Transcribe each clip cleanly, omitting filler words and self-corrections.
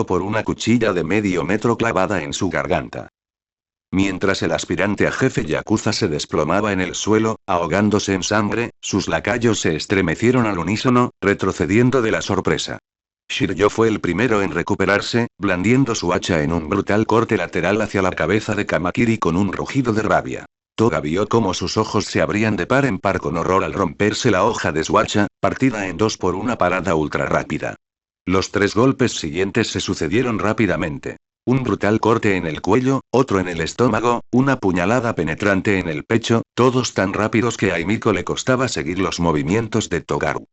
por una cuchilla de medio metro clavada en su garganta. Mientras el aspirante a jefe yakuza se desplomaba en el suelo, ahogándose en sangre, sus lacayos se estremecieron al unísono, retrocediendo de la sorpresa. Shiryo fue el primero en recuperarse, blandiendo su hacha en un brutal corte lateral hacia la cabeza de Kamakiri con un rugido de rabia. Toga vio cómo sus ojos se abrían de par en par con horror al romperse la hoja de su hacha, partida en dos por una parada ultra rápida. Los tres golpes siguientes se sucedieron rápidamente. Un brutal corte en el cuello, otro en el estómago, una puñalada penetrante en el pecho, todos tan rápidos que a Himiko le costaba seguir los movimientos de Togaru.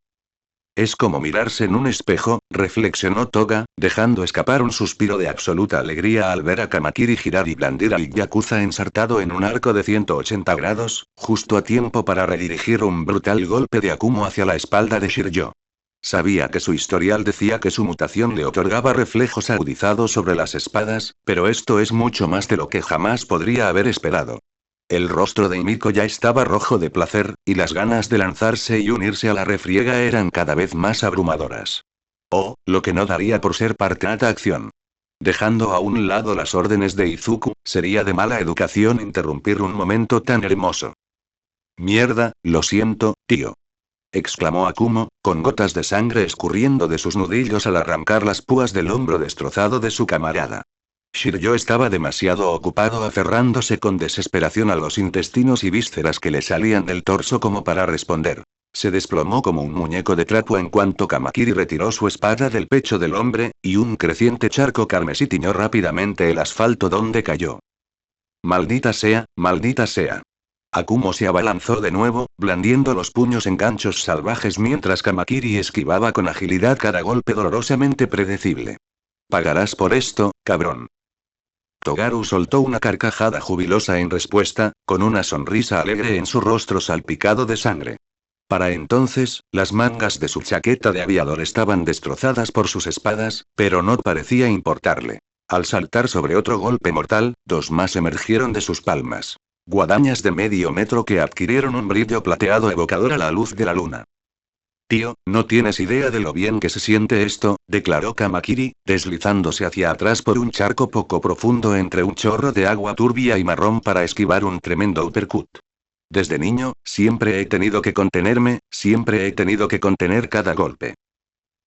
Es como mirarse en un espejo, reflexionó Toga, dejando escapar un suspiro de absoluta alegría al ver a Kamakiri girar y blandir al yakuza ensartado en un arco de 180 grados, justo a tiempo para redirigir un brutal golpe de Akumo hacia la espalda de Shiryo. Sabía que su historial decía que su mutación le otorgaba reflejos agudizados sobre las espadas, pero esto es mucho más de lo que jamás podría haber esperado. El rostro de Himiko ya estaba rojo de placer, y las ganas de lanzarse y unirse a la refriega eran cada vez más abrumadoras. Oh, lo que no daría por ser parte de la acción. Dejando a un lado las órdenes de Izuku, sería de mala educación interrumpir un momento tan hermoso. Mierda, lo siento, tío. Exclamó Akumo, con gotas de sangre escurriendo de sus nudillos al arrancar las púas del hombro destrozado de su camarada. Shiryo estaba demasiado ocupado aferrándose con desesperación a los intestinos y vísceras que le salían del torso como para responder. Se desplomó como un muñeco de trapo en cuanto Kamakiri retiró su espada del pecho del hombre, y un creciente charco carmesí tiñó rápidamente el asfalto donde cayó. Maldita sea, maldita sea. Akumo se abalanzó de nuevo, blandiendo los puños en ganchos salvajes mientras Kamakiri esquivaba con agilidad cada golpe dolorosamente predecible. Pagarás por esto, cabrón. Togaru soltó una carcajada jubilosa en respuesta, con una sonrisa alegre en su rostro salpicado de sangre. Para entonces, las mangas de su chaqueta de aviador estaban destrozadas por sus espadas, pero no parecía importarle. Al saltar sobre otro golpe mortal, dos más emergieron de sus palmas. Guadañas de medio metro que adquirieron un brillo plateado evocador a la luz de la luna. Tío, no tienes idea de lo bien que se siente esto, declaró Kamakiri, deslizándose hacia atrás por un charco poco profundo entre un chorro de agua turbia y marrón para esquivar un tremendo uppercut. Desde niño, siempre he tenido que contenerme, siempre he tenido que contener cada golpe.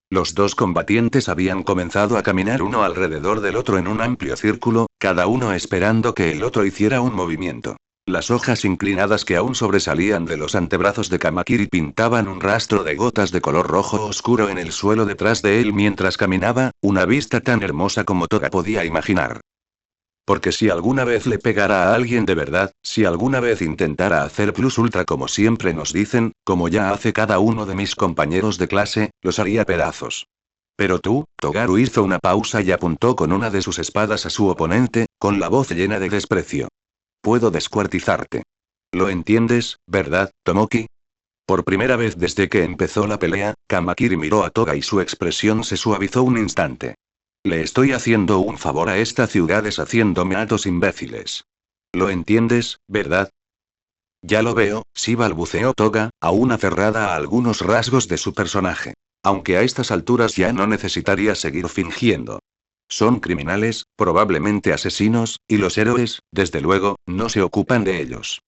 Los dos combatientes habían comenzado a caminar uno alrededor del otro en un amplio círculo, cada uno esperando que el otro hiciera un movimiento. Las hojas inclinadas que aún sobresalían de los antebrazos de Kamakiri pintaban un rastro de gotas de color rojo oscuro en el suelo detrás de él mientras caminaba, una vista tan hermosa como Toga podía imaginar. Porque si alguna vez le pegara a alguien de verdad, si alguna vez intentara hacer plus ultra como siempre nos dicen, como ya hace cada uno de mis compañeros de clase, los haría pedazos. Pero tú, Togaru hizo una pausa y apuntó con una de sus espadas a su oponente, con la voz llena de desprecio. Puedo descuartizarte. ¿Lo entiendes, verdad, Tomoki? Por primera vez desde que empezó la pelea, Kamakiri miró a Toga y su expresión se suavizó un instante. Le estoy haciendo un favor a esta ciudad deshaciéndome a dos imbéciles. ¿Lo entiendes, verdad? Ya lo veo, sí, balbuceó Toga, aún aferrada a algunos rasgos de su personaje. Aunque a estas alturas ya no necesitaría seguir fingiendo. Son criminales, probablemente asesinos, y los héroes, desde luego, no se ocupan de ellos.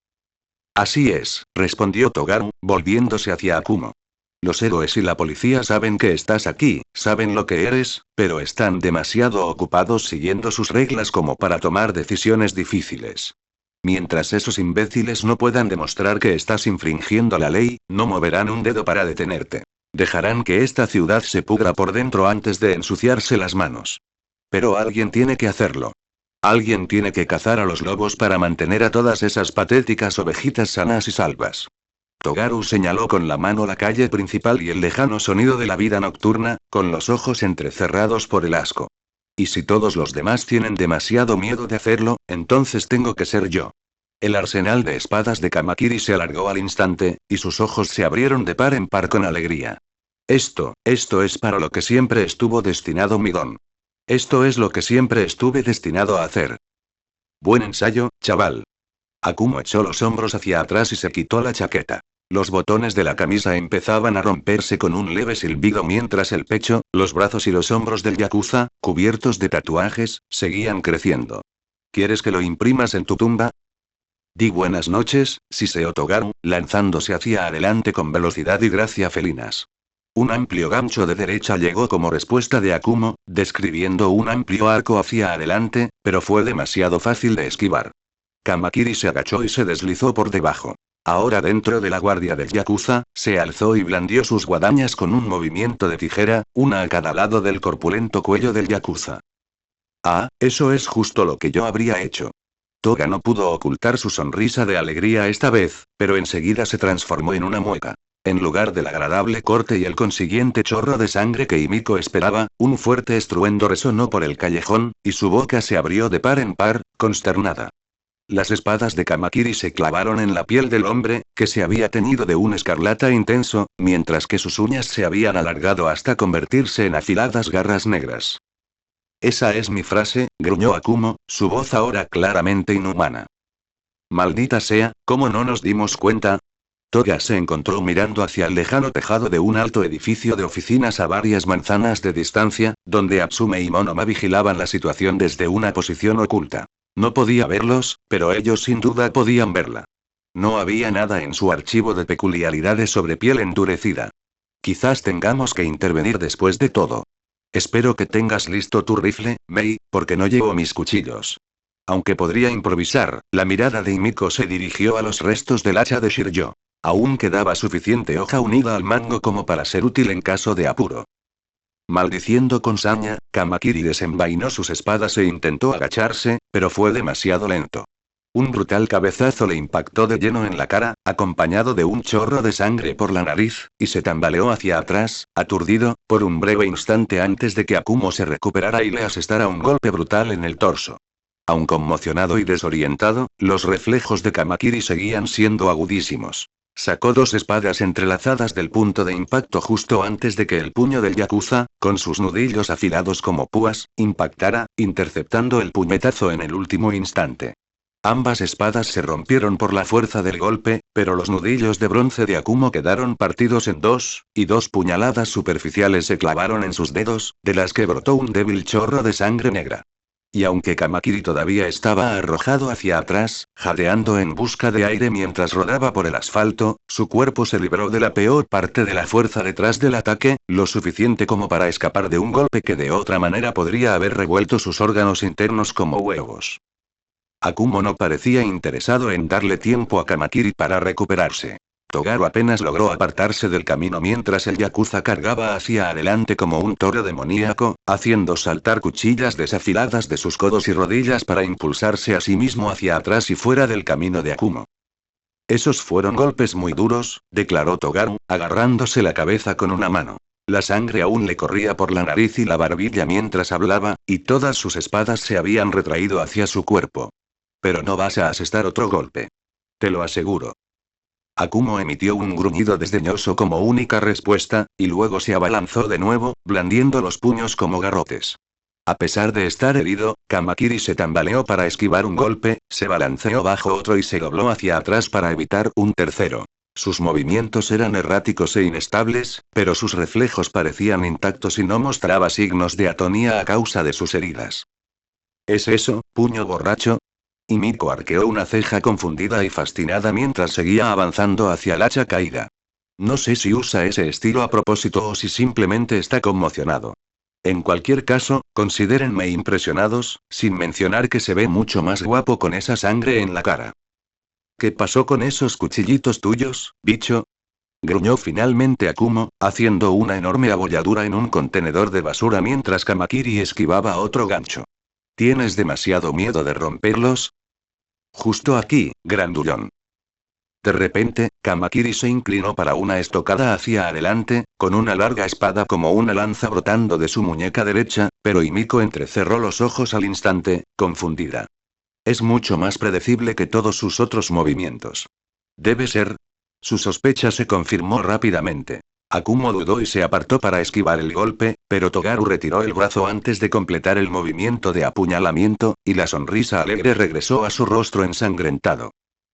Así es, respondió Togaru, volviéndose hacia Akumo. Los héroes y la policía saben que estás aquí, saben lo que eres, pero están demasiado ocupados siguiendo sus reglas como para tomar decisiones difíciles. Mientras esos imbéciles no puedan demostrar que estás infringiendo la ley, no moverán un dedo para detenerte. Dejarán que esta ciudad se pudra por dentro antes de ensuciarse las manos. Pero alguien tiene que hacerlo. Alguien tiene que cazar a los lobos para mantener a todas esas patéticas ovejitas sanas y salvas. Togaru señaló con la mano la calle principal y el lejano sonido de la vida nocturna, con los ojos entrecerrados por el asco. Y si todos los demás tienen demasiado miedo de hacerlo, entonces tengo que ser yo. El arsenal de espadas de Kamakiri se alargó al instante, y sus ojos se abrieron de par en par con alegría. Esto es para lo que siempre estuvo destinado mi don. Esto es lo que siempre estuve destinado a hacer. Buen ensayo, chaval. Akumo echó los hombros hacia atrás y se quitó la chaqueta. Los botones de la camisa empezaban a romperse con un leve silbido mientras el pecho, los brazos y los hombros del yakuza, cubiertos de tatuajes, seguían creciendo. ¿Quieres que lo imprimas en tu tumba? Di buenas noches, Siseo Togaru, lanzándose hacia adelante con velocidad y gracia felinas. Un amplio gancho de derecha llegó como respuesta de Akumo, describiendo un amplio arco hacia adelante, pero fue demasiado fácil de esquivar. Kamakiri se agachó y se deslizó por debajo. Ahora dentro de la guardia del yakuza, se alzó y blandió sus guadañas con un movimiento de tijera, una a cada lado del corpulento cuello del yakuza. Ah, eso es justo lo que yo habría hecho. Toga no pudo ocultar su sonrisa de alegría esta vez, pero enseguida se transformó en una mueca. En lugar del agradable corte y el consiguiente chorro de sangre que Himiko esperaba, un fuerte estruendo resonó por el callejón, y su boca se abrió de par en par, consternada. Las espadas de Kamakiri se clavaron en la piel del hombre, que se había teñido de un escarlata intenso, mientras que sus uñas se habían alargado hasta convertirse en afiladas garras negras. Esa es mi frase, gruñó Akumo, su voz ahora claramente inhumana. Maldita sea, ¿cómo no nos dimos cuenta? Toga se encontró mirando hacia el lejano tejado de un alto edificio de oficinas a varias manzanas de distancia, donde Atsume y Monoma vigilaban la situación desde una posición oculta. No podía verlos, pero ellos sin duda podían verla. No había nada en su archivo de peculiaridades sobre piel endurecida. Quizás tengamos que intervenir después de todo. Espero que tengas listo tu rifle, Mei, porque no llevo mis cuchillos. Aunque podría improvisar, la mirada de Himiko se dirigió a los restos del hacha de Shiryo. Aún quedaba suficiente hoja unida al mango como para ser útil en caso de apuro. Maldiciendo con saña, Kamakiri desenvainó sus espadas e intentó agacharse, pero fue demasiado lento. Un brutal cabezazo le impactó de lleno en la cara, acompañado de un chorro de sangre por la nariz, y se tambaleó hacia atrás, aturdido, por un breve instante antes de que Akumo se recuperara y le asestara un golpe brutal en el torso. Aun conmocionado y desorientado, los reflejos de Kamakiri seguían siendo agudísimos. Sacó dos espadas entrelazadas del punto de impacto justo antes de que el puño del yakuza, con sus nudillos afilados como púas, impactara, interceptando el puñetazo en el último instante. Ambas espadas se rompieron por la fuerza del golpe, pero los nudillos de bronce de Akumo quedaron partidos en dos, y dos puñaladas superficiales se clavaron en sus dedos, de las que brotó un débil chorro de sangre negra. Y aunque Kamakiri todavía estaba arrojado hacia atrás, jadeando en busca de aire mientras rodaba por el asfalto, su cuerpo se libró de la peor parte de la fuerza detrás del ataque, lo suficiente como para escapar de un golpe que de otra manera podría haber revuelto sus órganos internos como huevos. Akumo no parecía interesado en darle tiempo a Kamakiri para recuperarse. Togaru apenas logró apartarse del camino mientras el yakuza cargaba hacia adelante como un toro demoníaco, haciendo saltar cuchillas desafiladas de sus codos y rodillas para impulsarse a sí mismo hacia atrás y fuera del camino de Akumo. Esos fueron golpes muy duros, declaró Togaru, agarrándose la cabeza con una mano. La sangre aún le corría por la nariz y la barbilla mientras hablaba, y todas sus espadas se habían retraído hacia su cuerpo. Pero no vas a asestar otro golpe. Te lo aseguro. Akumo emitió un gruñido desdeñoso como única respuesta, y luego se abalanzó de nuevo, blandiendo los puños como garrotes. A pesar de estar herido, Kamakiri se tambaleó para esquivar un golpe, se balanceó bajo otro y se dobló hacia atrás para evitar un tercero. Sus movimientos eran erráticos e inestables, pero sus reflejos parecían intactos y no mostraba signos de atonía a causa de sus heridas. ¿Es eso, puño borracho? Himiko arqueó una ceja confundida y fascinada mientras seguía avanzando hacia el hacha caída. No sé si usa ese estilo a propósito o si simplemente está conmocionado. En cualquier caso, considérenme impresionados, sin mencionar que se ve mucho más guapo con esa sangre en la cara. ¿Qué pasó con esos cuchillitos tuyos, bicho? Gruñó finalmente Akumo, haciendo una enorme abolladura en un contenedor de basura mientras Kamakiri esquivaba otro gancho. ¿Tienes demasiado miedo de romperlos? Justo aquí, grandullón. De repente, Kamakiri se inclinó para una estocada hacia adelante, con una larga espada como una lanza brotando de su muñeca derecha, pero Himiko entrecerró los ojos al instante, confundida. Es mucho más predecible que todos sus otros movimientos. Debe ser. Su sospecha se confirmó rápidamente. Akumo dudó y se apartó para esquivar el golpe, pero Togaru retiró el brazo antes de completar el movimiento de apuñalamiento, y la sonrisa alegre regresó a su rostro ensangrentado.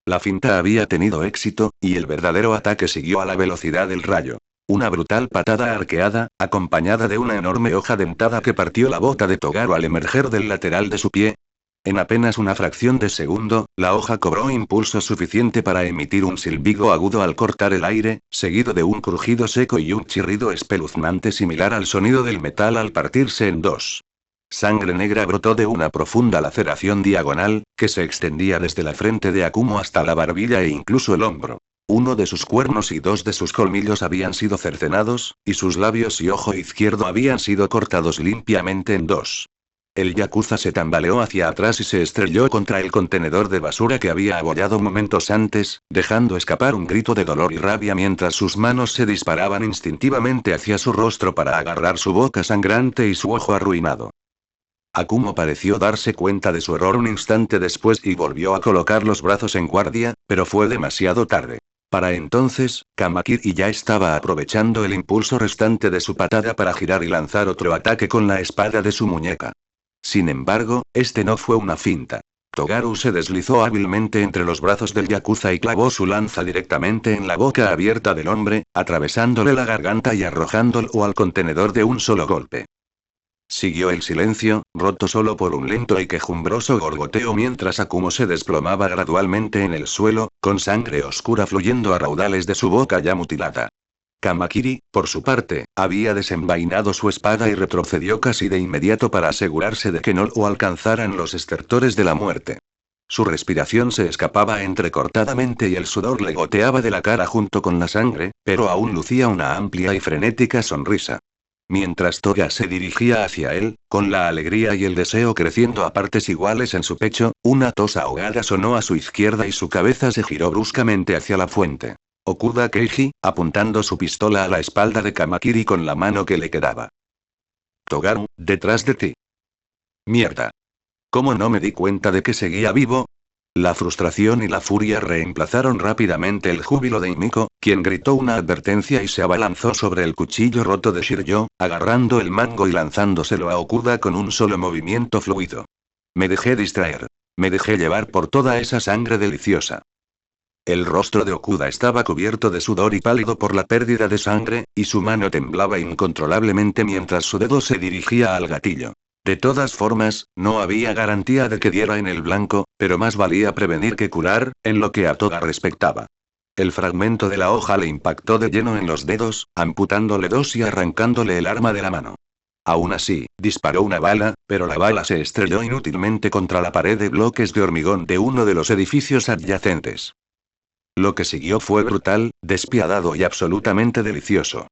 La finta había tenido éxito, y el verdadero ataque siguió a la velocidad del rayo. Una brutal patada arqueada, acompañada de una enorme hoja dentada que partió la bota de Togaru al emerger del lateral de su pie. En apenas una fracción de segundo, la hoja cobró impulso suficiente para emitir un silbido agudo al cortar el aire, seguido de un crujido seco y un chirrido espeluznante similar al sonido del metal al partirse en dos. Sangre negra brotó de una profunda laceración diagonal, que se extendía desde la frente de Akumo hasta la barbilla e incluso el hombro. Uno de sus cuernos y dos de sus colmillos habían sido cercenados, y sus labios y ojo izquierdo habían sido cortados limpiamente en dos. El yakuza se tambaleó hacia atrás y se estrelló contra el contenedor de basura que había abollado momentos antes, dejando escapar un grito de dolor y rabia mientras sus manos se disparaban instintivamente hacia su rostro para agarrar su boca sangrante y su ojo arruinado. Akumo pareció darse cuenta de su error un instante después y volvió a colocar los brazos en guardia, pero fue demasiado tarde. Para entonces, Kamakiri ya estaba aprovechando el impulso restante de su patada para girar y lanzar otro ataque con la espada de su muñeca. Sin embargo, este no fue una finta. Togaru se deslizó hábilmente entre los brazos del yakuza y clavó su lanza directamente en la boca abierta del hombre, atravesándole la garganta y arrojándolo al contenedor de un solo golpe. Siguió el silencio, roto solo por un lento y quejumbroso gorgoteo mientras Akumo se desplomaba gradualmente en el suelo, con sangre oscura fluyendo a raudales de su boca ya mutilada. Kamakiri, por su parte, había desenvainado su espada y retrocedió casi de inmediato para asegurarse de que no lo alcanzaran los estertores de la muerte. Su respiración se escapaba entrecortadamente y el sudor le goteaba de la cara junto con la sangre, pero aún lucía una amplia y frenética sonrisa. Mientras Toga se dirigía hacia él, con la alegría y el deseo creciendo a partes iguales en su pecho, una tos ahogada sonó a su izquierda y su cabeza se giró bruscamente hacia la fuente. Okuda Keiji, apuntando su pistola a la espalda de Kamakiri con la mano que le quedaba. Togaru, detrás de ti. Mierda. ¿Cómo no me di cuenta de que seguía vivo? La frustración y la furia reemplazaron rápidamente el júbilo de Himiko, quien gritó una advertencia y se abalanzó sobre el cuchillo roto de Shiryo, agarrando el mango y lanzándoselo a Okuda con un solo movimiento fluido. Me dejé distraer. Me dejé llevar por toda esa sangre deliciosa. El rostro de Okuda estaba cubierto de sudor y pálido por la pérdida de sangre, y su mano temblaba incontrolablemente mientras su dedo se dirigía al gatillo. De todas formas, no había garantía de que diera en el blanco, pero más valía prevenir que curar, en lo que a Toga respectaba. El fragmento de la hoja le impactó de lleno en los dedos, amputándole dos y arrancándole el arma de la mano. Aún así, disparó una bala, pero la bala se estrelló inútilmente contra la pared de bloques de hormigón de uno de los edificios adyacentes. Lo que siguió fue brutal, despiadado y absolutamente delicioso.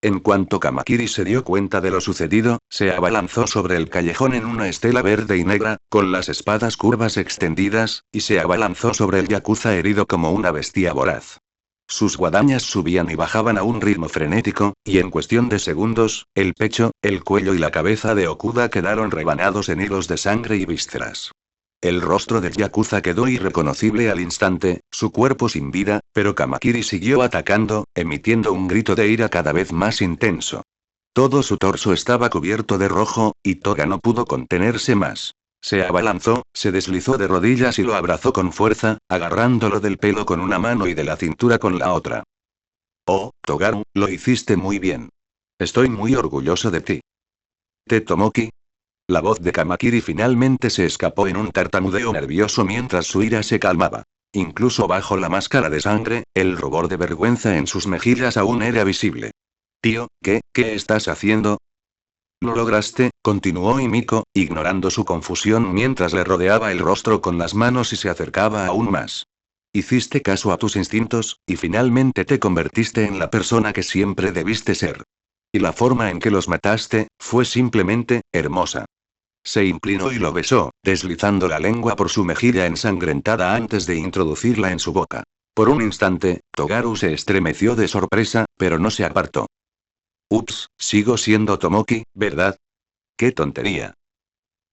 En cuanto Kamakiri se dio cuenta de lo sucedido, se abalanzó sobre el callejón en una estela verde y negra, con las espadas curvas extendidas, y se abalanzó sobre el yakuza herido como una bestia voraz. Sus guadañas subían y bajaban a un ritmo frenético, y en cuestión de segundos, el pecho, el cuello y la cabeza de Okuda quedaron rebanados en hilos de sangre y vísceras. El rostro del yakuza quedó irreconocible al instante, su cuerpo sin vida, pero Kamakiri siguió atacando, emitiendo un grito de ira cada vez más intenso. Todo su torso estaba cubierto de rojo, y Toga no pudo contenerse más. Se abalanzó, se deslizó de rodillas y lo abrazó con fuerza, agarrándolo del pelo con una mano y de la cintura con la otra. Oh, Togaru, lo hiciste muy bien. Estoy muy orgulloso de ti. Tomoki. La voz de Kamakiri finalmente se escapó en un tartamudeo nervioso mientras su ira se calmaba. Incluso bajo la máscara de sangre, el rubor de vergüenza en sus mejillas aún era visible. Tío, ¿qué estás haciendo? Lo lograste, continuó Himiko, ignorando su confusión mientras le rodeaba el rostro con las manos y se acercaba aún más. Hiciste caso a tus instintos, y finalmente te convertiste en la persona que siempre debiste ser. Y la forma en que los mataste, fue simplemente, hermosa. Se inclinó y lo besó, deslizando la lengua por su mejilla ensangrentada antes de introducirla en su boca. Por un instante, Togaru se estremeció de sorpresa, pero no se apartó. Ups, sigo siendo Tomoki, ¿verdad? ¡Qué tontería!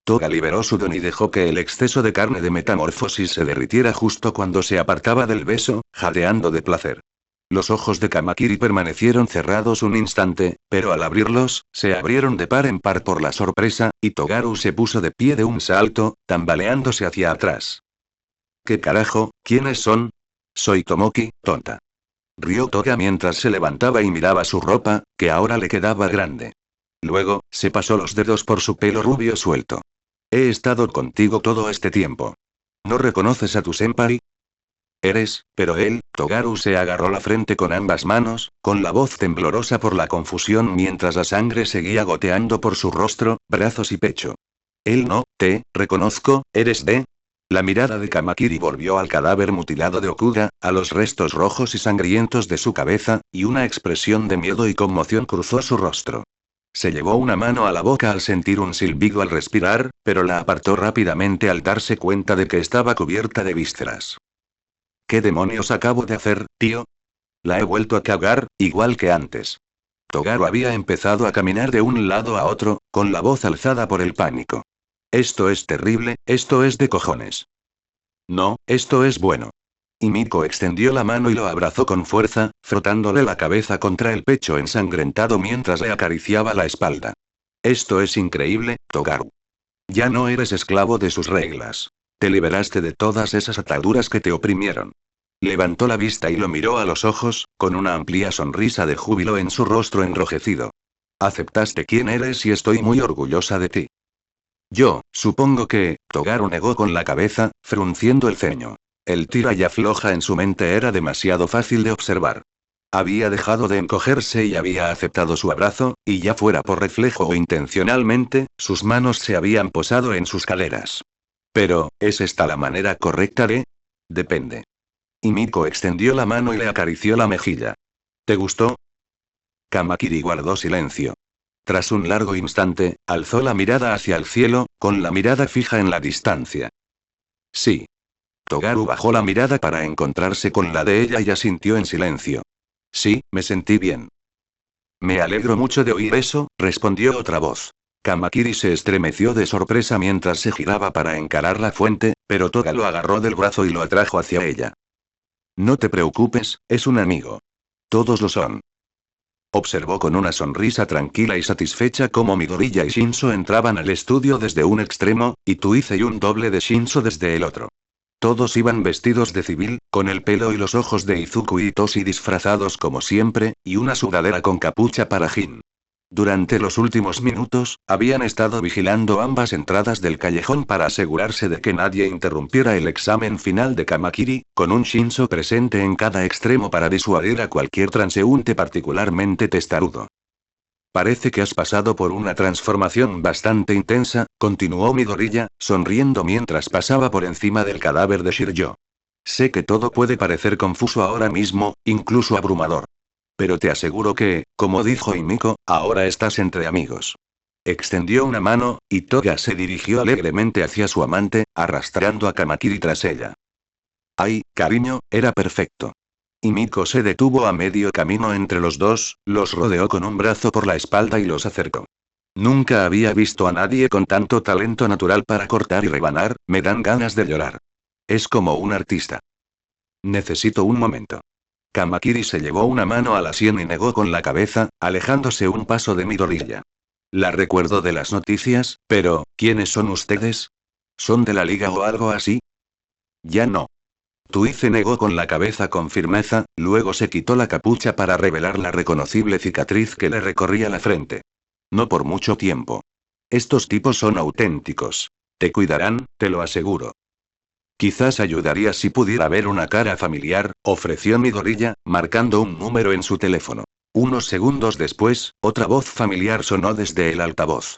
Toga liberó su don y dejó que el exceso de carne de metamorfosis se derritiera justo cuando se apartaba del beso, jadeando de placer. Los ojos de Kamakiri permanecieron cerrados un instante, pero al abrirlos, se abrieron de par en par por la sorpresa, y Togaru se puso de pie de un salto, tambaleándose hacia atrás. ¿Qué carajo? ¿Quiénes son? Soy Tomoki, tonta. Rió Toga mientras se levantaba y miraba su ropa, que ahora le quedaba grande. Luego, se pasó los dedos por su pelo rubio suelto. He estado contigo todo este tiempo. ¿No reconoces a tu senpai? Pero él, Togaru se agarró la frente con ambas manos, con la voz temblorosa por la confusión mientras la sangre seguía goteando por su rostro, brazos y pecho. Él no, te, reconozco, eres de... La mirada de Kamakiri volvió al cadáver mutilado de Okuda, a los restos rojos y sangrientos de su cabeza, y una expresión de miedo y conmoción cruzó su rostro. Se llevó una mano a la boca al sentir un silbido al respirar, pero la apartó rápidamente al darse cuenta de que estaba cubierta de vísceras. ¿Qué demonios acabo de hacer, tío? La he vuelto a cagar, igual que antes. Togaru había empezado a caminar de un lado a otro, con la voz alzada por el pánico. Esto es terrible, esto es de cojones. No, esto es bueno. Y Miko extendió la mano y lo abrazó con fuerza, frotándole la cabeza contra el pecho ensangrentado mientras le acariciaba la espalda. Esto es increíble, Togaru. Ya no eres esclavo de sus reglas. Te liberaste de todas esas ataduras que te oprimieron. Levantó la vista y lo miró a los ojos, con una amplia sonrisa de júbilo en su rostro enrojecido. Aceptaste quién eres y estoy muy orgullosa de ti. Yo, supongo que, Togaru negó con la cabeza, frunciendo el ceño. El tira y afloja en su mente era demasiado fácil de observar. Había dejado de encogerse y había aceptado su abrazo, y ya fuera por reflejo o intencionalmente, sus manos se habían posado en sus caderas. Pero, ¿es esta la manera correcta de? Depende. Y Miko extendió la mano y le acarició la mejilla. ¿Te gustó? Kamakiri guardó silencio. Tras un largo instante, alzó la mirada hacia el cielo, con la mirada fija en la distancia. Sí. Togaru bajó la mirada para encontrarse con la de ella y asintió en silencio. Sí, me sentí bien. Me alegro mucho de oír eso, respondió otra voz. Kamakiri se estremeció de sorpresa mientras se giraba para encarar la fuente, pero Toga lo agarró del brazo y lo atrajo hacia ella. No te preocupes, es un amigo. Todos lo son. Observó con una sonrisa tranquila y satisfecha cómo Midoriya y Shinso entraban al estudio desde un extremo, y Tuize y un doble de Shinso desde el otro. Todos iban vestidos de civil, con el pelo y los ojos de Izuku y Toshi disfrazados como siempre, y una sudadera con capucha para Jin. Durante los últimos minutos, habían estado vigilando ambas entradas del callejón para asegurarse de que nadie interrumpiera el examen final de Kamakiri, con un Shinso presente en cada extremo para disuadir a cualquier transeúnte particularmente testarudo. Parece que has pasado por una transformación bastante intensa, continuó Midoriya, sonriendo mientras pasaba por encima del cadáver de Shiryo. Sé que todo puede parecer confuso ahora mismo, incluso abrumador. Pero te aseguro que, como dijo Himiko, ahora estás entre amigos. Extendió una mano, y Toga se dirigió alegremente hacia su amante, arrastrando a Kamakiri tras ella. Ay, cariño, era perfecto. Himiko se detuvo a medio camino entre los dos, los rodeó con un brazo por la espalda y los acercó. Nunca había visto a nadie con tanto talento natural para cortar y rebanar, me dan ganas de llorar. Es como un artista. Necesito un momento. Kamakiri se llevó una mano a la sien y negó con la cabeza, alejándose un paso de Midoriya. La recuerdo de las noticias, pero, ¿quiénes son ustedes? ¿Son de la liga o algo así? Ya no. Tuize negó con la cabeza con firmeza, luego se quitó la capucha para revelar la reconocible cicatriz que le recorría la frente. No por mucho tiempo. Estos tipos son auténticos. Te cuidarán, te lo aseguro. Quizás ayudaría si pudiera ver una cara familiar, ofreció Midoriya, marcando un número en su teléfono. Unos segundos después, otra voz familiar sonó desde el altavoz.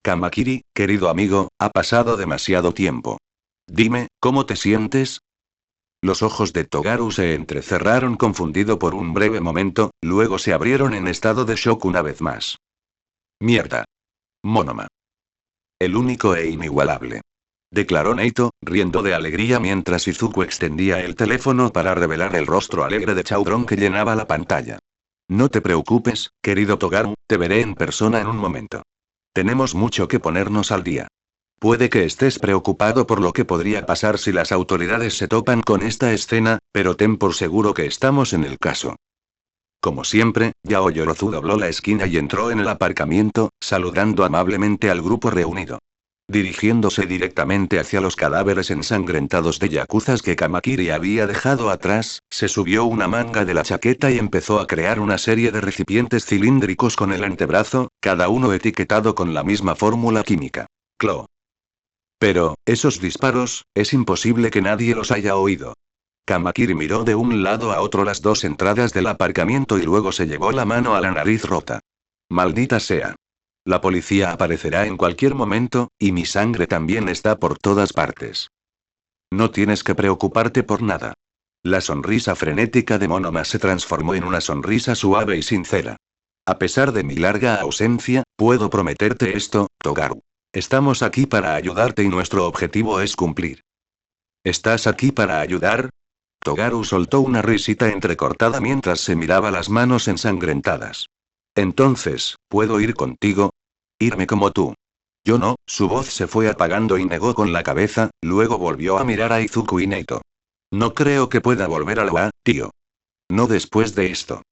Kamakiri, querido amigo, ha pasado demasiado tiempo. Dime, ¿cómo te sientes? Los ojos de Togaru se entrecerraron confundido por un breve momento, luego se abrieron en estado de shock una vez más. Mierda. Monoma. El único e inigualable. Declaró Neito, riendo de alegría mientras Izuku extendía el teléfono para revelar el rostro alegre de Chaudron que llenaba la pantalla. No te preocupes, querido Togaru, te veré en persona en un momento. Tenemos mucho que ponernos al día. Puede que estés preocupado por lo que podría pasar si las autoridades se topan con esta escena, pero ten por seguro que estamos en el caso. Como siempre, Yao Yorozu dobló la esquina y entró en el aparcamiento, saludando amablemente al grupo reunido. Dirigiéndose directamente hacia los cadáveres ensangrentados de yakuzas que Kamakiri había dejado atrás, se subió una manga de la chaqueta y empezó a crear una serie de recipientes cilíndricos con el antebrazo, cada uno etiquetado con la misma fórmula química. Clo. Pero, esos disparos, es imposible que nadie los haya oído. Kamakiri miró de un lado a otro las dos entradas del aparcamiento y luego se llevó la mano a la nariz rota. Maldita sea. La policía aparecerá en cualquier momento, y mi sangre también está por todas partes. No tienes que preocuparte por nada. La sonrisa frenética de Monoma se transformó en una sonrisa suave y sincera. A pesar de mi larga ausencia, puedo prometerte esto, Togaru. Estamos aquí para ayudarte y nuestro objetivo es cumplir. ¿Estás aquí para ayudar? Togaru soltó una risita entrecortada mientras se miraba las manos ensangrentadas. Entonces, ¿puedo ir contigo? Irme como tú. Yo no, su voz se fue apagando y negó con la cabeza, luego volvió a mirar a Izuku y Neito. No creo que pueda volver a la UA, tío. No después de esto.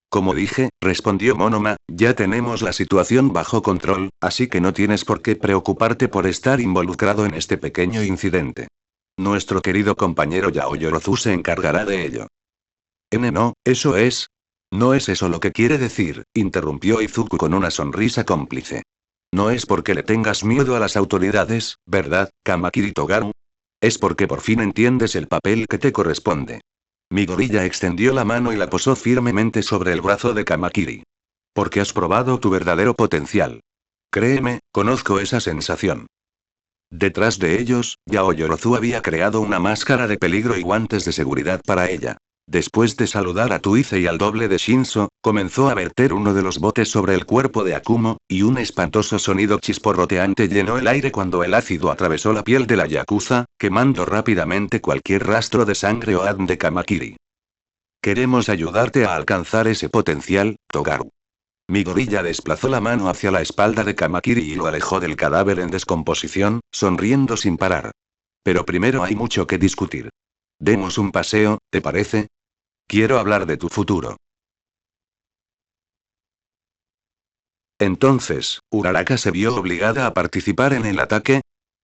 Como dije, respondió Monoma, ya tenemos la situación bajo control, así que no tienes por qué preocuparte por estar involucrado en este pequeño incidente. Nuestro querido compañero Yao Yorozu se encargará de ello. No, eso es. No es eso lo que quiere decir, interrumpió Izuku con una sonrisa cómplice. No es porque le tengas miedo a las autoridades, ¿verdad, Kamakiri Togaru? Es porque por fin entiendes el papel que te corresponde. Mi gorilla extendió la mano y la posó firmemente sobre el brazo de Kamakiri. Porque has probado tu verdadero potencial. Créeme, conozco esa sensación. Detrás de ellos, Yao Yorozu había creado una máscara de peligro y guantes de seguridad para ella. Después de saludar a Tuize y al doble de Shinzo, comenzó a verter uno de los botes sobre el cuerpo de Akumo, y un espantoso sonido chisporroteante llenó el aire cuando el ácido atravesó la piel de la yakuza, quemando rápidamente cualquier rastro de sangre o ADN de Kamakiri. Queremos ayudarte a alcanzar ese potencial, Togaru. Mi gorilla desplazó la mano hacia la espalda de Kamakiri y lo alejó del cadáver en descomposición, sonriendo sin parar. Pero primero hay mucho que discutir. Demos un paseo, ¿te parece? Quiero hablar de tu futuro. Entonces, Uraraka se vio obligada a participar en el ataque.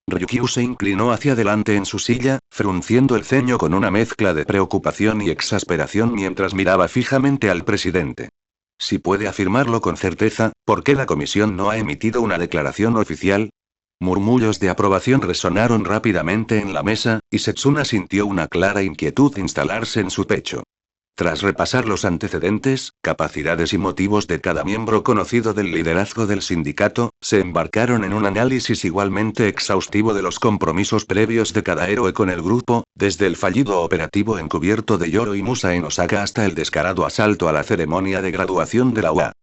Ryukyu se inclinó hacia adelante en su silla, frunciendo el ceño con una mezcla de preocupación y exasperación mientras miraba fijamente al presidente. Si puede afirmarlo con certeza, ¿por qué la comisión no ha emitido una declaración oficial? Murmullos de aprobación resonaron rápidamente en la mesa, y Setsuna sintió una clara inquietud instalarse en su pecho. Tras repasar los antecedentes, capacidades y motivos de cada miembro conocido del liderazgo del sindicato, se embarcaron en un análisis igualmente exhaustivo de los compromisos previos de cada héroe con el grupo, desde el fallido operativo encubierto de Yoro y Musa en Osaka hasta el descarado asalto a la ceremonia de graduación de la UA.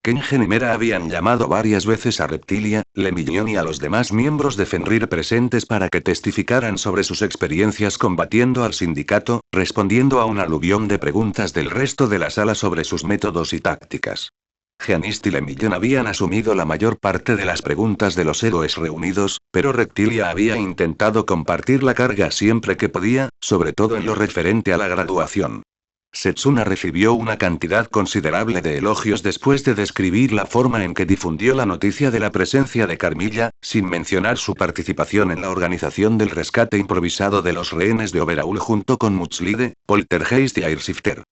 Kengen y Mera habían llamado varias veces a Reptilia, Lemillion y a los demás miembros de Fenrir presentes para que testificaran sobre sus experiencias combatiendo al sindicato, respondiendo a un aluvión de preguntas del resto de la sala sobre sus métodos y tácticas. Geanist y Lemillion habían asumido la mayor parte de las preguntas de los héroes reunidos, pero Reptilia había intentado compartir la carga siempre que podía, sobre todo en lo referente a la graduación. Setsuna recibió una cantidad considerable de elogios después de describir la forma en que difundió la noticia de la presencia de Carmilla, sin mencionar su participación en la organización del rescate improvisado de los rehenes de Overaul junto con Mutslide, Poltergeist y Airshifter.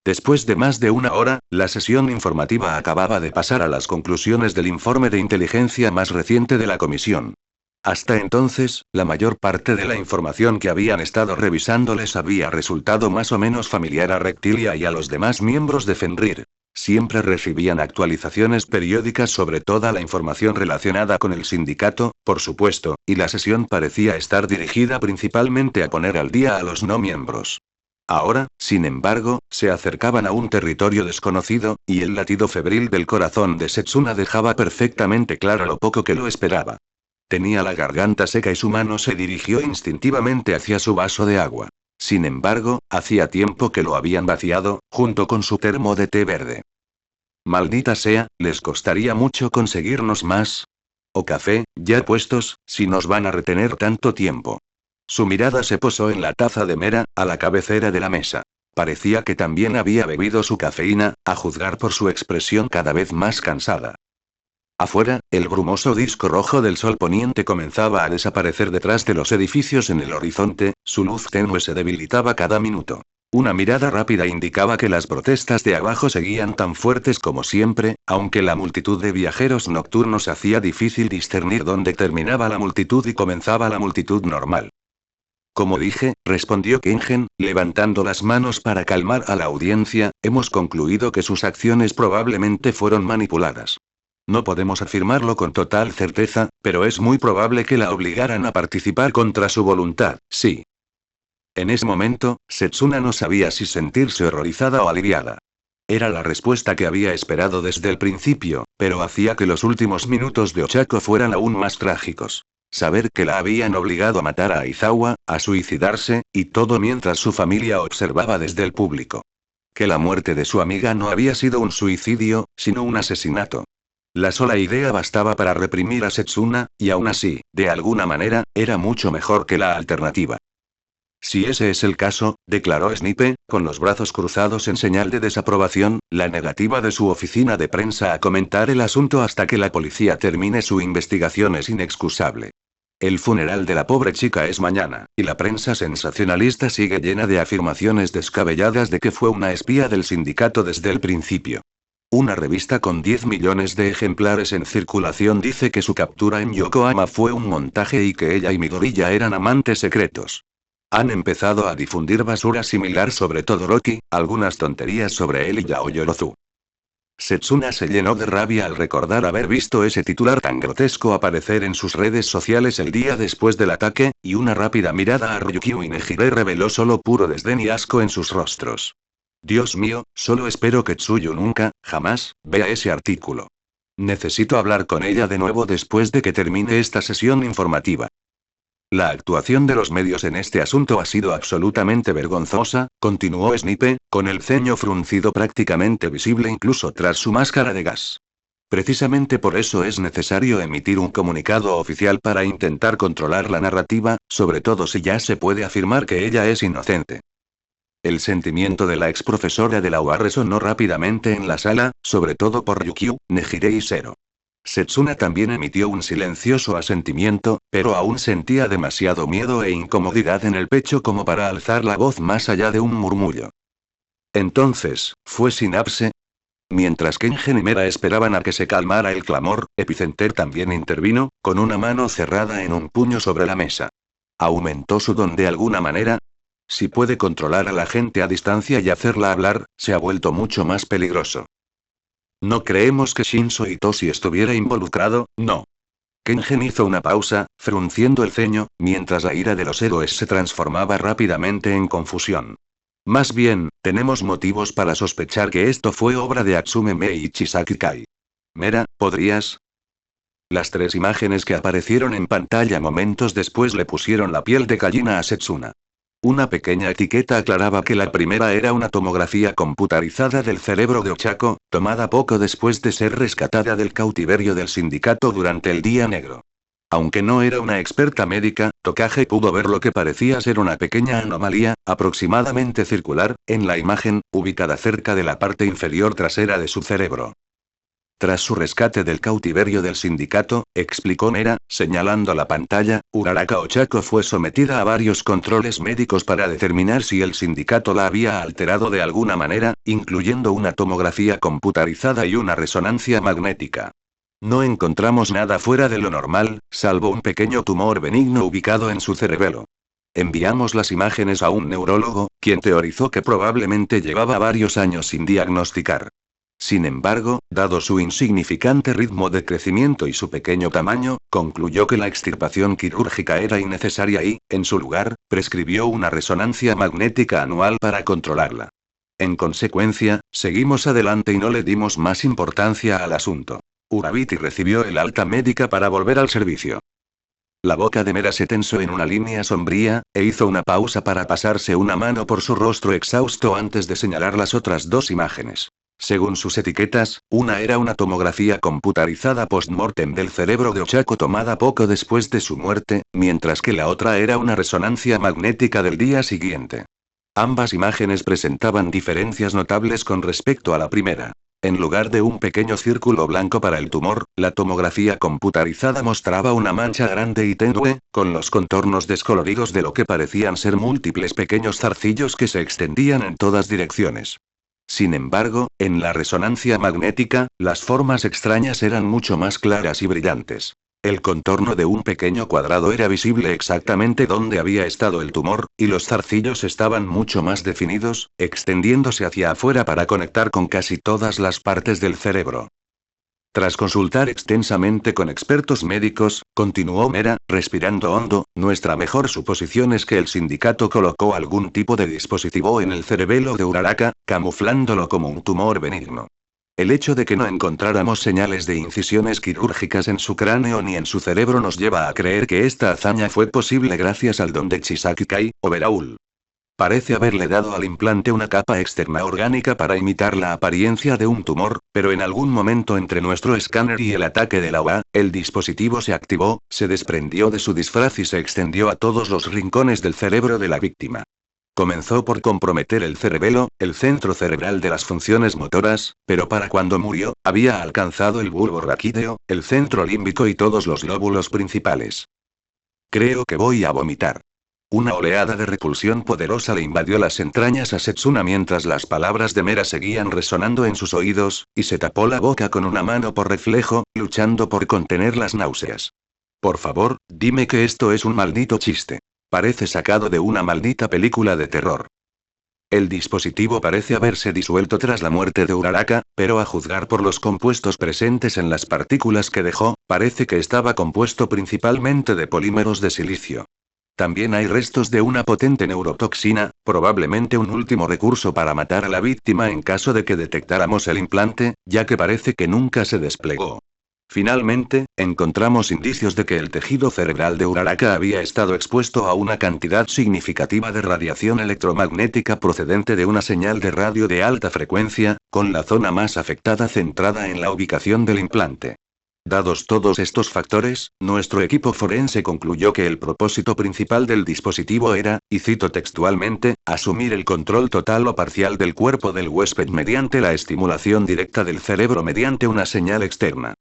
Después de más de una hora, la sesión informativa acababa de pasar a las conclusiones del informe de inteligencia más reciente de la comisión. Hasta entonces, la mayor parte de la información que habían estado revisando les había resultado más o menos familiar a Reptilia y a los demás miembros de Fenrir. Siempre recibían actualizaciones periódicas sobre toda la información relacionada con el sindicato, por supuesto, y la sesión parecía estar dirigida principalmente a poner al día a los no miembros. Ahora, sin embargo, se acercaban a un territorio desconocido, y el latido febril del corazón de Setsuna dejaba perfectamente claro lo poco que lo esperaba. Tenía la garganta seca y su mano se dirigió instintivamente hacia su vaso de agua. Sin embargo, hacía tiempo que lo habían vaciado, junto con su termo de té verde. Maldita sea, les costaría mucho conseguirnos más. O café, ya puestos, si nos van a retener tanto tiempo. Su mirada se posó en la taza de Mera, a la cabecera de la mesa. Parecía que también había bebido su cafeína, a juzgar por su expresión cada vez más cansada. Afuera, el brumoso disco rojo del sol poniente comenzaba a desaparecer detrás de los edificios en el horizonte, su luz tenue se debilitaba cada minuto. Una mirada rápida indicaba que las protestas de abajo seguían tan fuertes como siempre, aunque la multitud de viajeros nocturnos hacía difícil discernir dónde terminaba la multitud y comenzaba la multitud normal. Como dije, respondió Kengen, levantando las manos para calmar a la audiencia, hemos concluido que sus acciones probablemente fueron manipuladas. No podemos afirmarlo con total certeza, pero es muy probable que la obligaran a participar contra su voluntad, sí. En ese momento, Setsuna no sabía si sentirse horrorizada o aliviada. Era la respuesta que había esperado desde el principio, pero hacía que los últimos minutos de Ochako fueran aún más trágicos. Saber que la habían obligado a matar a Aizawa, a suicidarse, y todo mientras su familia observaba desde el público. Que la muerte de su amiga no había sido un suicidio, sino un asesinato. La sola idea bastaba para reprimir a Setsuna, y aún así, de alguna manera, era mucho mejor que la alternativa. Si ese es el caso, declaró Snipe, con los brazos cruzados en señal de desaprobación, la negativa de su oficina de prensa a comentar el asunto hasta que la policía termine su investigación es inexcusable. El funeral de la pobre chica es mañana, y la prensa sensacionalista sigue llena de afirmaciones descabelladas de que fue una espía del sindicato desde el principio. Una revista con 10 millones de ejemplares en circulación dice que su captura en Yokohama fue un montaje y que ella y Midoriya eran amantes secretos. Han empezado a difundir basura similar sobre Todoroki, algunas tonterías sobre él y Yao Yorozu. Setsuna se llenó de rabia al recordar haber visto ese titular tan grotesco aparecer en sus redes sociales el día después del ataque, y una rápida mirada a Ryukyu y Nejire reveló solo puro desdén y asco en sus rostros. Dios mío, solo espero que Tsuyu nunca, jamás, vea ese artículo. Necesito hablar con ella de nuevo después de que termine esta sesión informativa. La actuación de los medios en este asunto ha sido absolutamente vergonzosa, continuó Snipe, con el ceño fruncido prácticamente visible incluso tras su máscara de gas. Precisamente por eso es necesario emitir un comunicado oficial para intentar controlar la narrativa, sobre todo si ya se puede afirmar que ella es inocente. El sentimiento de la ex profesora de la UA resonó rápidamente en la sala, sobre todo por Ryukyu, Nejire y Zero. Setsuna también emitió un silencioso asentimiento, pero aún sentía demasiado miedo e incomodidad en el pecho como para alzar la voz más allá de un murmullo. Entonces, ¿fue Synapse? Mientras Kengen y Mera esperaban a que se calmara el clamor, Epicenter también intervino, con una mano cerrada en un puño sobre la mesa. ¿Aumentó su don de alguna manera? Si puede controlar a la gente a distancia y hacerla hablar, se ha vuelto mucho más peligroso. No creemos que Shinzo Itoshi estuviera involucrado, no. Kengen hizo una pausa, frunciendo el ceño, mientras la ira de los héroes se transformaba rápidamente en confusión. Más bien, tenemos motivos para sospechar que esto fue obra de Atsume Mei y Chisaki Kai. Mera, ¿podrías? Las 3 imágenes que aparecieron en pantalla momentos después le pusieron la piel de gallina a Setsuna. Una pequeña etiqueta aclaraba que la primera era una tomografía computarizada del cerebro de Ochako, tomada poco después de ser rescatada del cautiverio del sindicato durante el día negro. Aunque no era una experta médica, Tokage pudo ver lo que parecía ser una pequeña anomalía, aproximadamente circular, en la imagen, ubicada cerca de la parte inferior trasera de su cerebro. Tras su rescate del cautiverio del sindicato, explicó Mera, señalando la pantalla, Uraraka Ochako fue sometida a varios controles médicos para determinar si el sindicato la había alterado de alguna manera, incluyendo una tomografía computarizada y una resonancia magnética. No encontramos nada fuera de lo normal, salvo un pequeño tumor benigno ubicado en su cerebelo. Enviamos las imágenes a un neurólogo, quien teorizó que probablemente llevaba varios años sin diagnosticar. Sin embargo, dado su insignificante ritmo de crecimiento y su pequeño tamaño, concluyó que la extirpación quirúrgica era innecesaria y, en su lugar, prescribió una resonancia magnética anual para controlarla. En consecuencia, seguimos adelante y no le dimos más importancia al asunto. Urabiti recibió el alta médica para volver al servicio. La boca de Mera se tensó en una línea sombría, e hizo una pausa para pasarse una mano por su rostro exhausto antes de señalar las otras 2 imágenes. Según sus etiquetas, una era una tomografía computarizada post-mortem del cerebro de Ochako tomada poco después de su muerte, mientras que la otra era una resonancia magnética del día siguiente. Ambas imágenes presentaban diferencias notables con respecto a la primera. En lugar de un pequeño círculo blanco para el tumor, la tomografía computarizada mostraba una mancha grande y tenue, con los contornos descoloridos de lo que parecían ser múltiples pequeños zarcillos que se extendían en todas direcciones. Sin embargo, en la resonancia magnética, las formas extrañas eran mucho más claras y brillantes. El contorno de un pequeño cuadrado era visible exactamente donde había estado el tumor, y los zarcillos estaban mucho más definidos, extendiéndose hacia afuera para conectar con casi todas las partes del cerebro. Tras consultar extensamente con expertos médicos, continuó Mera, respirando hondo, nuestra mejor suposición es que el sindicato colocó algún tipo de dispositivo en el cerebelo de Uraraka, camuflándolo como un tumor benigno. El hecho de que no encontráramos señales de incisiones quirúrgicas en su cráneo ni en su cerebro nos lleva a creer que esta hazaña fue posible gracias al don de Chisaki Kai, o Beraul. Parece haberle dado al implante una capa externa orgánica para imitar la apariencia de un tumor, pero en algún momento entre nuestro escáner y el ataque de la OA, el dispositivo se activó, se desprendió de su disfraz y se extendió a todos los rincones del cerebro de la víctima. Comenzó por comprometer el cerebelo, el centro cerebral de las funciones motoras, pero para cuando murió, había alcanzado el bulbo raquídeo, el centro límbico y todos los lóbulos principales. Creo que voy a vomitar. Una oleada de repulsión poderosa le invadió las entrañas a Setsuna mientras las palabras de Mera seguían resonando en sus oídos, y se tapó la boca con una mano por reflejo, luchando por contener las náuseas. Por favor, dime que esto es un maldito chiste. Parece sacado de una maldita película de terror. El dispositivo parece haberse disuelto tras la muerte de Uraraka, pero a juzgar por los compuestos presentes en las partículas que dejó, parece que estaba compuesto principalmente de polímeros de silicio. También hay restos de una potente neurotoxina, probablemente un último recurso para matar a la víctima en caso de que detectáramos el implante, ya que parece que nunca se desplegó. Finalmente, encontramos indicios de que el tejido cerebral de Uraraka había estado expuesto a una cantidad significativa de radiación electromagnética procedente de una señal de radio de alta frecuencia, con la zona más afectada centrada en la ubicación del implante. Dados todos estos factores, nuestro equipo forense concluyó que el propósito principal del dispositivo era, y cito textualmente, asumir el control total o parcial del cuerpo del huésped mediante la estimulación directa del cerebro mediante una señal externa.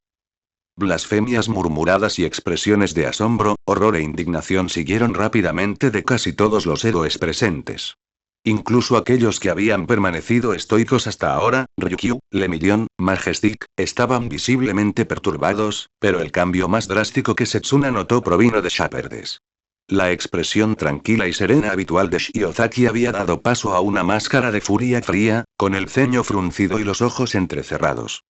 Blasfemias murmuradas y expresiones de asombro, horror e indignación siguieron rápidamente de casi todos los héroes presentes. Incluso aquellos que habían permanecido estoicos hasta ahora, Ryukyu, Lemillion, Majestic, estaban visiblemente perturbados, pero el cambio más drástico que Setsuna notó provino de Shepherdes. La expresión tranquila y serena habitual de Shiozaki había dado paso a una máscara de furia fría, con el ceño fruncido y los ojos entrecerrados.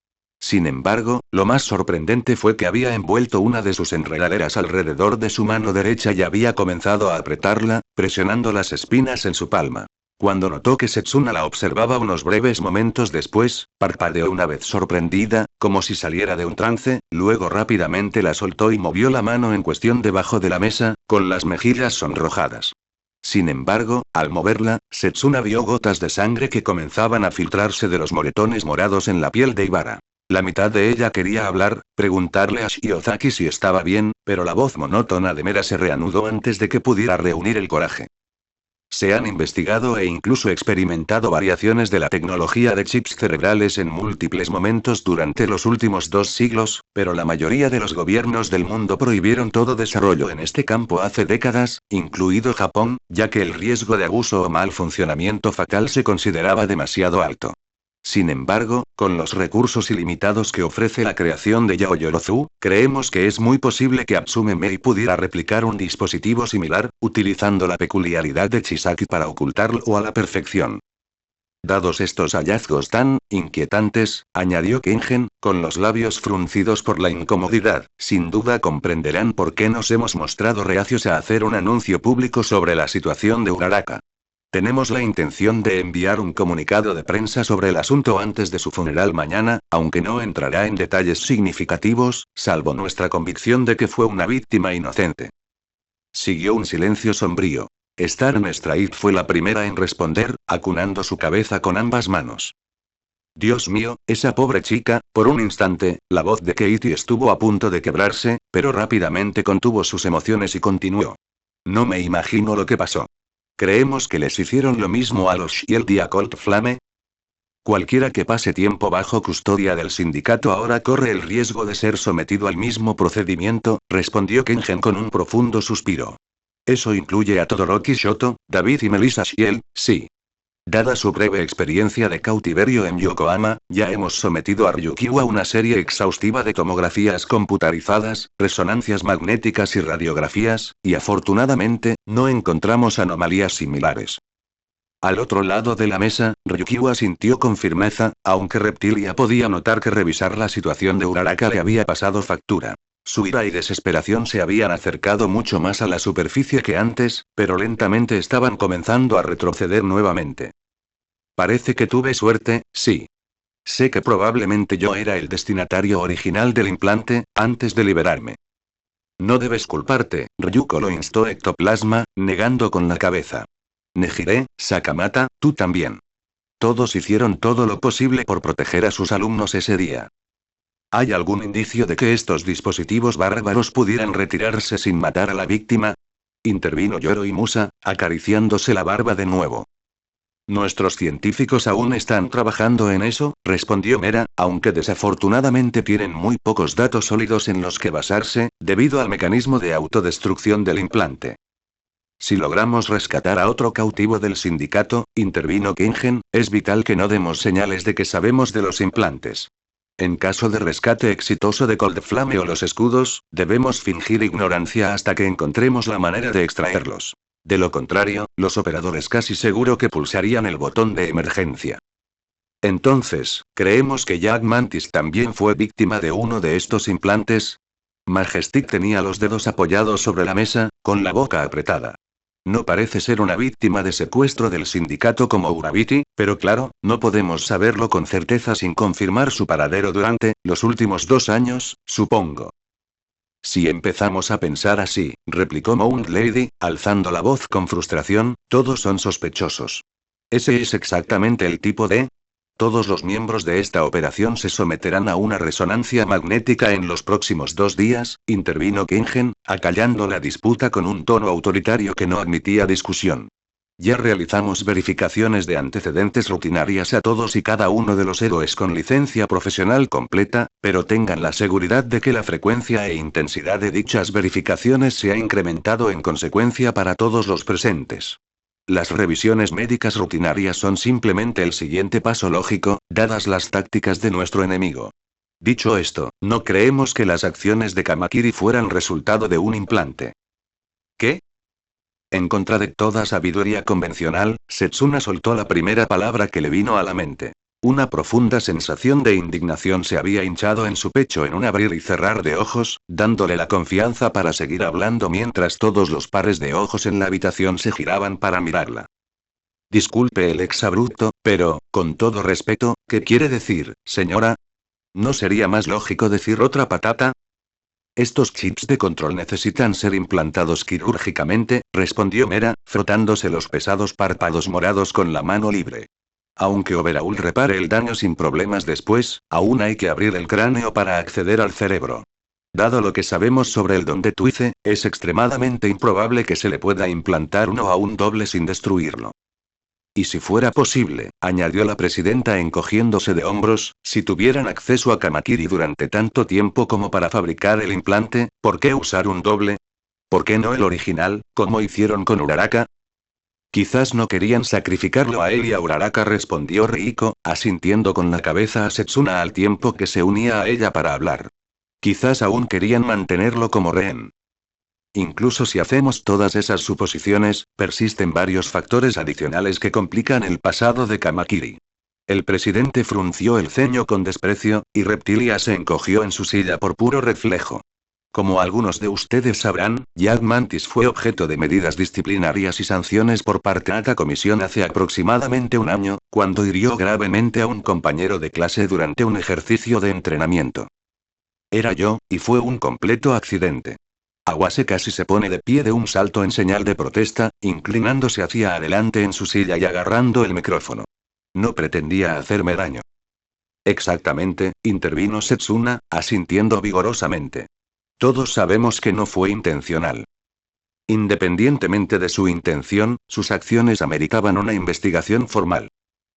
Sin embargo, lo más sorprendente fue que había envuelto una de sus enredaderas alrededor de su mano derecha y había comenzado a apretarla, presionando las espinas en su palma. Cuando notó que Setsuna la observaba unos breves momentos después, parpadeó una vez sorprendida, como si saliera de un trance, luego rápidamente la soltó y movió la mano en cuestión debajo de la mesa, con las mejillas sonrojadas. Sin embargo, al moverla, Setsuna vio gotas de sangre que comenzaban a filtrarse de los moretones morados en la piel de Ibara. La mitad de ella quería hablar, preguntarle a Shiozaki si estaba bien, pero la voz monótona de Mera se reanudó antes de que pudiera reunir el coraje. Se han investigado e incluso experimentado variaciones de la tecnología de chips cerebrales en múltiples momentos durante los últimos 2 siglos, pero la mayoría de los gobiernos del mundo prohibieron todo desarrollo en este campo hace décadas, incluido Japón, ya que el riesgo de abuso o mal funcionamiento fatal se consideraba demasiado alto. Sin embargo, con los recursos ilimitados que ofrece la creación de Yaoyorozu, creemos que es muy posible que Atsume Mei pudiera replicar un dispositivo similar, utilizando la peculiaridad de Chisaki para ocultarlo a la perfección. Dados estos hallazgos tan inquietantes, añadió Kengen, con los labios fruncidos por la incomodidad, sin duda comprenderán por qué nos hemos mostrado reacios a hacer un anuncio público sobre la situación de Uraraka. Tenemos la intención de enviar un comunicado de prensa sobre el asunto antes de su funeral mañana, aunque no entrará en detalles significativos, salvo nuestra convicción de que fue una víctima inocente. Siguió un silencio sombrío. Star Straid fue la primera en responder, acunando su cabeza con ambas manos. Dios mío, esa pobre chica, por un instante, la voz de Katie estuvo a punto de quebrarse, pero rápidamente contuvo sus emociones y continuó. No me imagino lo que pasó. ¿Creemos que les hicieron lo mismo a los Shield y a Cold Flame? Cualquiera que pase tiempo bajo custodia del sindicato ahora corre el riesgo de ser sometido al mismo procedimiento, respondió Kengen con un profundo suspiro. Eso incluye a Todoroki Shoto, David y Melissa Shiel, sí. Dada su breve experiencia de cautiverio en Yokohama, ya hemos sometido a Ryukiwa a una serie exhaustiva de tomografías computarizadas, resonancias magnéticas y radiografías, y afortunadamente, no encontramos anomalías similares. Al otro lado de la mesa, Ryukiwa sintió con firmeza, aunque Reptilia podía notar que revisar la situación de Uraraka le había pasado factura. Su ira y desesperación se habían acercado mucho más a la superficie que antes, pero lentamente estaban comenzando a retroceder nuevamente. Parece que tuve suerte, sí. Sé que probablemente yo era el destinatario original del implante, antes de liberarme. No debes culparte, Ryuko lo instó Ectoplasma, negando con la cabeza. Nejire, Sakamata, tú también. Todos hicieron todo lo posible por proteger a sus alumnos ese día. ¿Hay algún indicio de que estos dispositivos bárbaros pudieran retirarse sin matar a la víctima? Intervino Yoro y Musa, acariciándose la barba de nuevo. Nuestros científicos aún están trabajando en eso, respondió Mera, aunque desafortunadamente tienen muy pocos datos sólidos en los que basarse, debido al mecanismo de autodestrucción del implante. Si logramos rescatar a otro cautivo del sindicato, intervino Kengen, es vital que no demos señales de que sabemos de los implantes. En caso de rescate exitoso de Cold Flame o los escudos, debemos fingir ignorancia hasta que encontremos la manera de extraerlos. De lo contrario, los operadores casi seguro que pulsarían el botón de emergencia. Entonces, ¿creemos que Jack Mantis también fue víctima de uno de estos implantes? Majestic tenía los dedos apoyados sobre la mesa, con la boca apretada. No parece ser una víctima de secuestro del sindicato como Urabiti, pero claro, no podemos saberlo con certeza sin confirmar su paradero durante los últimos 2 años, supongo. Si empezamos a pensar así, replicó Mount Lady, alzando la voz con frustración, todos son sospechosos. Ese es exactamente el tipo de... Todos los miembros de esta operación se someterán a una resonancia magnética en los próximos 2 días, intervino Kengen, acallando la disputa con un tono autoritario que no admitía discusión. Ya realizamos verificaciones de antecedentes rutinarias a todos y cada uno de los héroes con licencia profesional completa, pero tengan la seguridad de que la frecuencia e intensidad de dichas verificaciones se ha incrementado en consecuencia para todos los presentes. Las revisiones médicas rutinarias son simplemente el siguiente paso lógico, dadas las tácticas de nuestro enemigo. Dicho esto, no creemos que las acciones de Kamakiri fueran resultado de un implante. ¿Qué? En contra de toda sabiduría convencional, Setsuna soltó la primera palabra que le vino a la mente. Una profunda sensación de indignación se había hinchado en su pecho en un abrir y cerrar de ojos, dándole la confianza para seguir hablando mientras todos los pares de ojos en la habitación se giraban para mirarla. Disculpe el exabrupto, pero, con todo respeto, ¿qué quiere decir, señora? ¿No sería más lógico decir otra patata? Estos chips de control necesitan ser implantados quirúrgicamente, respondió Mera, frotándose los pesados párpados morados con la mano libre. Aunque Overaul repare el daño sin problemas después, aún hay que abrir el cráneo para acceder al cerebro. Dado lo que sabemos sobre el don de Tuice, es extremadamente improbable que se le pueda implantar uno a un doble sin destruirlo. Y si fuera posible, añadió la presidenta encogiéndose de hombros, si tuvieran acceso a Kamakiri durante tanto tiempo como para fabricar el implante, ¿por qué usar un doble? ¿Por qué no el original, como hicieron con Uraraka? Quizás no querían sacrificarlo a él y a Uraraka, respondió Riiko, asintiendo con la cabeza a Setsuna al tiempo que se unía a ella para hablar. Quizás aún querían mantenerlo como rehén. Incluso si hacemos todas esas suposiciones, persisten varios factores adicionales que complican el pasado de Kamakiri. El presidente frunció el ceño con desprecio, y Reptilia se encogió en su silla por puro reflejo. Como algunos de ustedes sabrán, Jack Mantis fue objeto de medidas disciplinarias y sanciones por parte de esta comisión hace aproximadamente 1 año, cuando hirió gravemente a un compañero de clase durante un ejercicio de entrenamiento. Era yo, y fue un completo accidente. Awase casi se pone de pie de un salto en señal de protesta, inclinándose hacia adelante en su silla y agarrando el micrófono. No pretendía hacerme daño. Exactamente, intervino Setsuna, asintiendo vigorosamente. Todos sabemos que no fue intencional. Independientemente de su intención, sus acciones ameritaban una investigación formal.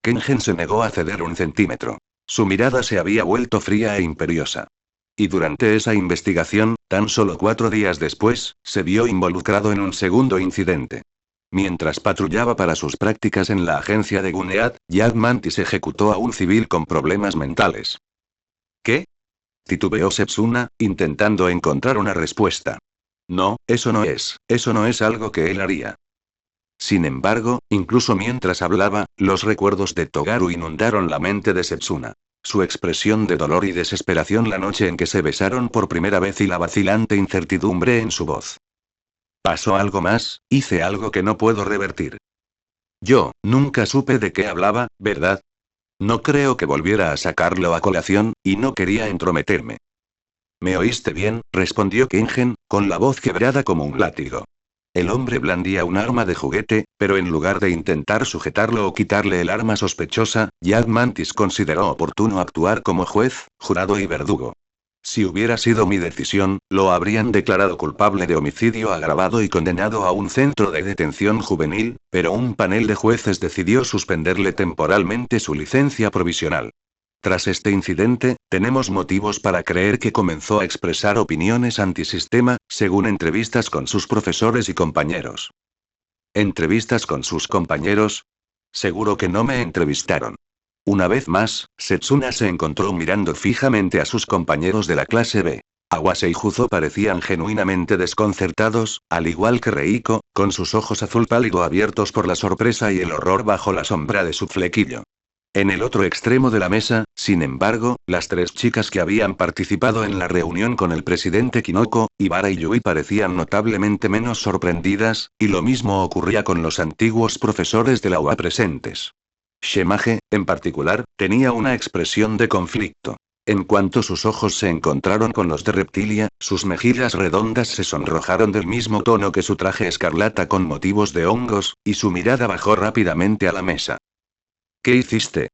Kengen se negó a ceder un centímetro. Su mirada se había vuelto fría e imperiosa. Y durante esa investigación, tan solo 4 días después, se vio involucrado en un segundo incidente. Mientras patrullaba para sus prácticas en la agencia de Gunead, Jack Mantis ejecutó a un civil con problemas mentales. ¿Qué? Titubeó Setsuna, intentando encontrar una respuesta. No, eso no es algo que él haría. Sin embargo, incluso mientras hablaba, los recuerdos de Togaru inundaron la mente de Setsuna. Su expresión de dolor y desesperación la noche en que se besaron por primera vez y la vacilante incertidumbre en su voz. Pasó algo más, hice algo que no puedo revertir. Yo, nunca supe de qué hablaba, ¿verdad? No creo que volviera a sacarlo a colación, y no quería entrometerme. ¿Me oíste bien?, respondió Kengen, con la voz quebrada como un látigo. El hombre blandía un arma de juguete, pero en lugar de intentar sujetarlo o quitarle el arma sospechosa, Jack Mantis consideró oportuno actuar como juez, jurado y verdugo. Si hubiera sido mi decisión, lo habrían declarado culpable de homicidio agravado y condenado a un centro de detención juvenil, pero un panel de jueces decidió suspenderle temporalmente su licencia provisional. Tras este incidente, tenemos motivos para creer que comenzó a expresar opiniones antisistema, según entrevistas con sus profesores y compañeros. ¿Entrevistas con sus compañeros? Seguro que no me entrevistaron. Una vez más, Setsuna se encontró mirando fijamente a sus compañeros de la clase B. Awase y Juzo parecían genuinamente desconcertados, al igual que Reiko, con sus ojos azul pálido abiertos por la sorpresa y el horror bajo la sombra de su flequillo. En el otro extremo de la mesa, sin embargo, las 3 chicas que habían participado en la reunión con el presidente Kinoko, Ibara y Yui parecían notablemente menos sorprendidas, y lo mismo ocurría con los antiguos profesores de la UA presentes. Shemage, en particular, tenía una expresión de conflicto. En cuanto sus ojos se encontraron con los de Reptilia, sus mejillas redondas se sonrojaron del mismo tono que su traje escarlata con motivos de hongos, y su mirada bajó rápidamente a la mesa. ¿Qué hiciste?,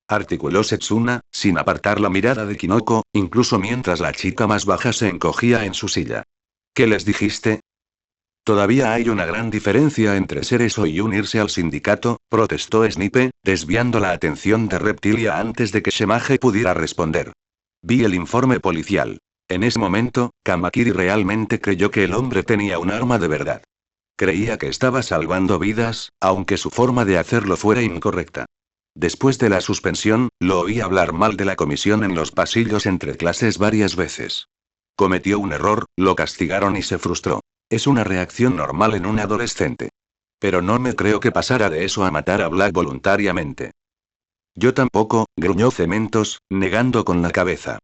articuló Setsuna, sin apartar la mirada de Kinoko, incluso mientras la chica más baja se encogía en su silla. ¿Qué les dijiste? Todavía hay una gran diferencia entre ser eso y unirse al sindicato, protestó Snipe, desviando la atención de Reptilia antes de que Shemage pudiera responder. Vi el informe policial. En ese momento, Kamakiri realmente creyó que el hombre tenía un arma de verdad. Creía que estaba salvando vidas, aunque su forma de hacerlo fuera incorrecta. Después de la suspensión, lo oí hablar mal de la comisión en los pasillos entre clases varias veces. Cometió un error, lo castigaron y se frustró. Es una reacción normal en un adolescente. Pero no me creo que pasara de eso a matar a Black voluntariamente. Yo tampoco, gruñó Cementos, negando con la cabeza.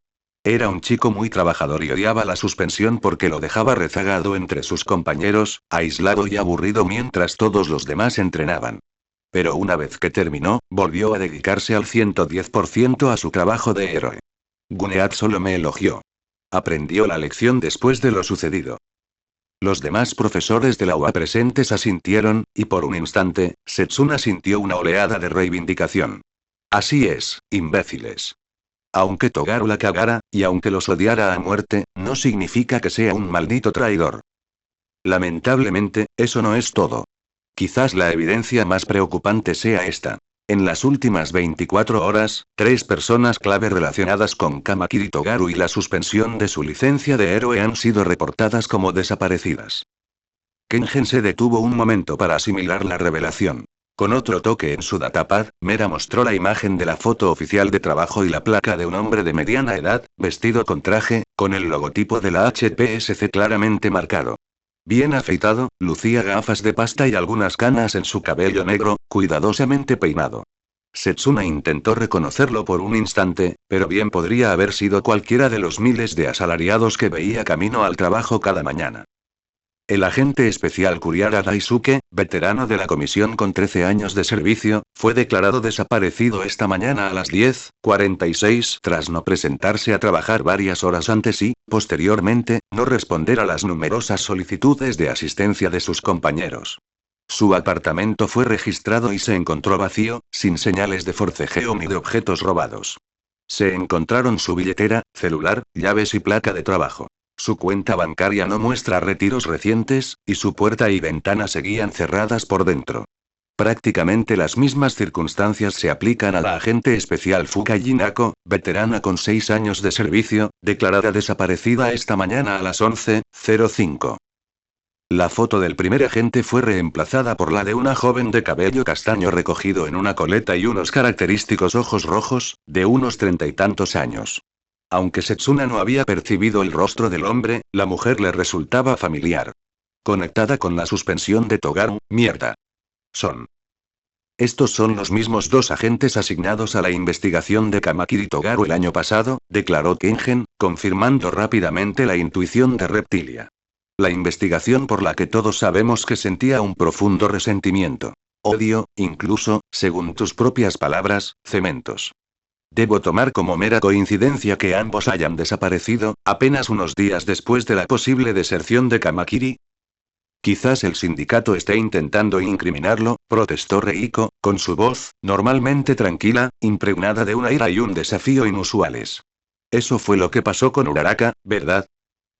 Era un chico muy trabajador y odiaba la suspensión porque lo dejaba rezagado entre sus compañeros, aislado y aburrido mientras todos los demás entrenaban. Pero una vez que terminó, volvió a dedicarse al 110% a su trabajo de héroe. Gunead solo me elogió. Aprendió la lección después de lo sucedido. Los demás profesores de la UA presentes asintieron, y por un instante, Setsuna sintió una oleada de reivindicación. Así es, imbéciles. Aunque Togaru la cagara, y aunque los odiara a muerte, no significa que sea un maldito traidor. Lamentablemente, eso no es todo. Quizás la evidencia más preocupante sea esta. En las últimas 24 horas, 3 personas clave relacionadas con Kamakiri Togaru y la suspensión de su licencia de héroe han sido reportadas como desaparecidas. Kengen se detuvo un momento para asimilar la revelación. Con otro toque en su datapad, Mera mostró la imagen de la foto oficial de trabajo y la placa de un hombre de mediana edad, vestido con traje, con el logotipo de la HPSC claramente marcado. Bien afeitado, lucía gafas de pasta y algunas canas en su cabello negro, cuidadosamente peinado. Setsuna intentó reconocerlo por un instante, pero bien podría haber sido cualquiera de los miles de asalariados que veía camino al trabajo cada mañana. El agente especial Kuriara Daisuke, veterano de la comisión con 13 años de servicio, fue declarado desaparecido esta mañana a las 10:46 tras no presentarse a trabajar varias horas antes y, posteriormente, no responder a las numerosas solicitudes de asistencia de sus compañeros. Su apartamento fue registrado y se encontró vacío, sin señales de forcejeo ni de objetos robados. Se encontraron su billetera, celular, llaves y placa de trabajo. Su cuenta bancaria no muestra retiros recientes, y su puerta y ventana seguían cerradas por dentro. Prácticamente las mismas circunstancias se aplican a la agente especial Fukai Nako, veterana con 6 años de servicio, declarada desaparecida esta mañana a las 11:05. La foto del primer agente fue reemplazada por la de una joven de cabello castaño recogido en una coleta y unos característicos ojos rojos, de unos 30 y tantos años. Aunque Setsuna no había percibido el rostro del hombre, la mujer le resultaba familiar. Conectada con la suspensión de Togaru, mierda. Estos son los mismos 2 agentes asignados a la investigación de Kamakiri Togaru el año pasado, declaró Kengen, confirmando rápidamente la intuición de Reptilia. La investigación por la que todos sabemos que sentía un profundo resentimiento. Odio, incluso, según tus propias palabras, cementos. Debo tomar como mera coincidencia que ambos hayan desaparecido, apenas unos días después de la posible deserción de Kamakiri. Quizás el sindicato esté intentando incriminarlo, protestó Reiko, con su voz, normalmente tranquila, impregnada de una ira y un desafío inusuales. Eso fue lo que pasó con Uraraka, ¿verdad?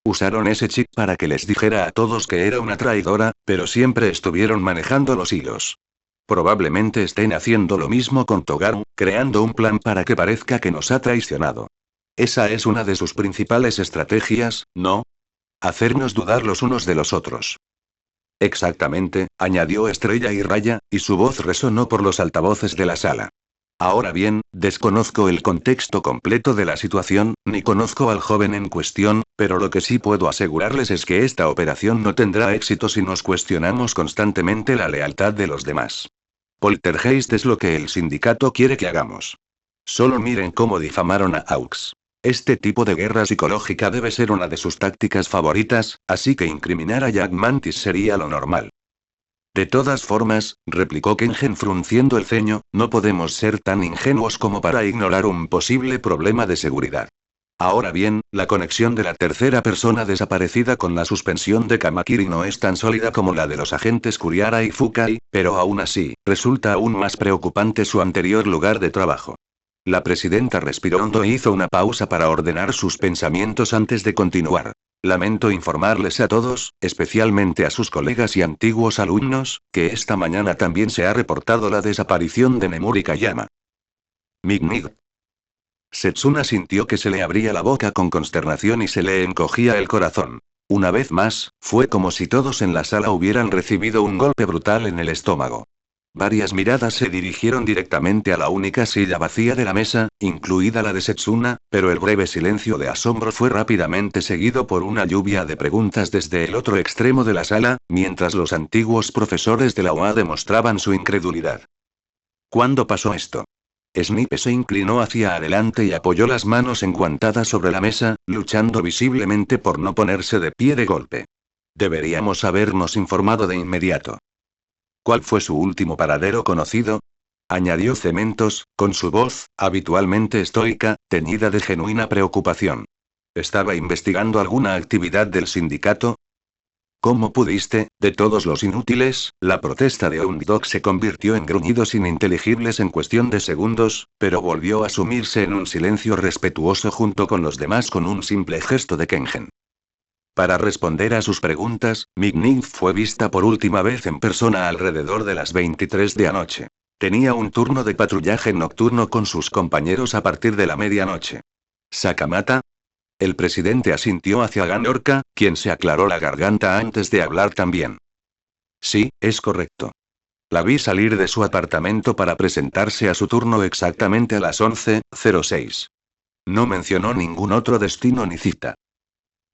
Usaron ese chip para que les dijera a todos que era una traidora, pero siempre estuvieron manejando los hilos. Probablemente estén haciendo lo mismo con Togaru, creando un plan para que parezca que nos ha traicionado. Esa es una de sus principales estrategias, ¿no? Hacernos dudar los unos de los otros. Exactamente, añadió Estrella y Raya, y su voz resonó por los altavoces de la sala. Ahora bien, desconozco el contexto completo de la situación, ni conozco al joven en cuestión, pero lo que sí puedo asegurarles es que esta operación no tendrá éxito si nos cuestionamos constantemente la lealtad de los demás. Poltergeist es lo que el sindicato quiere que hagamos. Solo miren cómo difamaron a Aux. Este tipo de guerra psicológica debe ser una de sus tácticas favoritas, así que incriminar a Jack Mantis sería lo normal. De todas formas, replicó Kengen frunciendo el ceño, no podemos ser tan ingenuos como para ignorar un posible problema de seguridad. Ahora bien, la conexión de la tercera persona desaparecida con la suspensión de Kamakiri no es tan sólida como la de los agentes Kuriara y Fukai, pero aún así, resulta aún más preocupante su anterior lugar de trabajo. La presidenta respiró hondo e hizo una pausa para ordenar sus pensamientos antes de continuar. Lamento informarles a todos, especialmente a sus colegas y antiguos alumnos, que esta mañana también se ha reportado la desaparición de Nemuri Kayama. Mig. Setsuna sintió que se le abría la boca con consternación y se le encogía el corazón. Una vez más, fue como si todos en la sala hubieran recibido un golpe brutal en el estómago. Varias miradas se dirigieron directamente a la única silla vacía de la mesa, incluida la de Setsuna, pero el breve silencio de asombro fue rápidamente seguido por una lluvia de preguntas desde el otro extremo de la sala, mientras los antiguos profesores de la UA demostraban su incredulidad. ¿Cuándo pasó esto? Snipe se inclinó hacia adelante y apoyó las manos enguantadas sobre la mesa, luchando visiblemente por no ponerse de pie de golpe. Deberíamos habernos informado de inmediato. ¿Cuál fue su último paradero conocido? Añadió Cementos, con su voz, habitualmente estoica, teñida de genuina preocupación. ¿Estaba investigando alguna actividad del sindicato? ¿Cómo pudiste, de todos los inútiles? La protesta de Undog se convirtió en gruñidos ininteligibles en cuestión de segundos, pero volvió a sumirse en un silencio respetuoso junto con los demás con un simple gesto de Kengen. Para responder a sus preguntas, Mig fue vista por última vez en persona alrededor de las 23 de anoche. Tenía un turno de patrullaje nocturno con sus compañeros a partir de la medianoche. ¿Sakamata? El presidente asintió hacia Ganorka, quien se aclaró la garganta antes de hablar también. Sí, es correcto. La vi salir de su apartamento para presentarse a su turno exactamente a las 11:06. No mencionó ningún otro destino ni cita.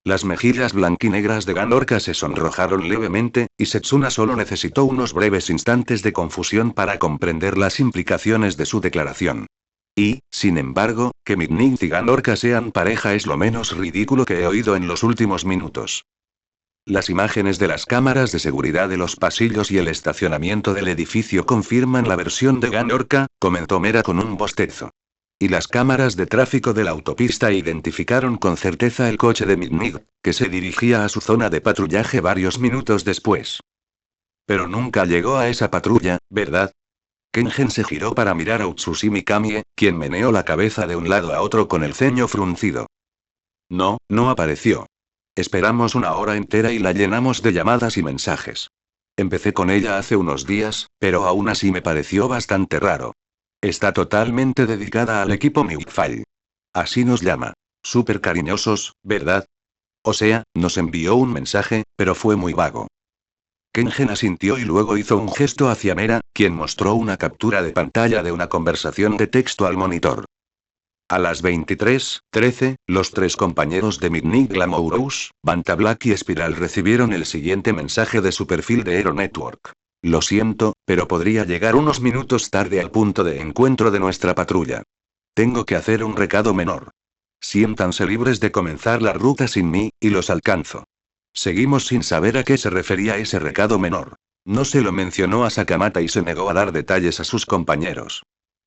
Las mejillas blanquinegras de Ganorka se sonrojaron levemente, y Setsuna solo necesitó unos breves instantes de confusión para comprender las implicaciones de su declaración. Y, sin embargo, que Mig y Ganorka sean pareja es lo menos ridículo que he oído en los últimos minutos. Las imágenes de las cámaras de seguridad de los pasillos y el estacionamiento del edificio confirman la versión de Ganorka, comentó Mera con un bostezo. Y las cámaras de tráfico de la autopista identificaron con certeza el coche de Mig, que se dirigía a su zona de patrullaje varios minutos después. Pero nunca llegó a esa patrulla, ¿verdad? Kengen se giró para mirar a Utsushimi Kamie, quien meneó la cabeza de un lado a otro con el ceño fruncido. No, no apareció. Esperamos una hora entera y la llenamos de llamadas y mensajes. Empecé con ella hace unos días, pero aún así me pareció bastante raro. Está totalmente dedicada al equipo Mewfall. Así nos llama. Súper cariñosos, ¿verdad? O sea, nos envió un mensaje, pero fue muy vago. Kenjen asintió y luego hizo un gesto hacia Mera, quien mostró una captura de pantalla de una conversación de texto al monitor. A las 23:13, los tres compañeros de Midnight Glamourous, Banta Black y Spiral recibieron el siguiente mensaje de su perfil de Hero Network. Lo siento, pero podría llegar unos minutos tarde al punto de encuentro de nuestra patrulla. Tengo que hacer un recado menor. Siéntanse libres de comenzar la ruta sin mí, y los alcanzo. Seguimos sin saber a qué se refería ese recado menor. No se lo mencionó a Sakamata y se negó a dar detalles a sus compañeros.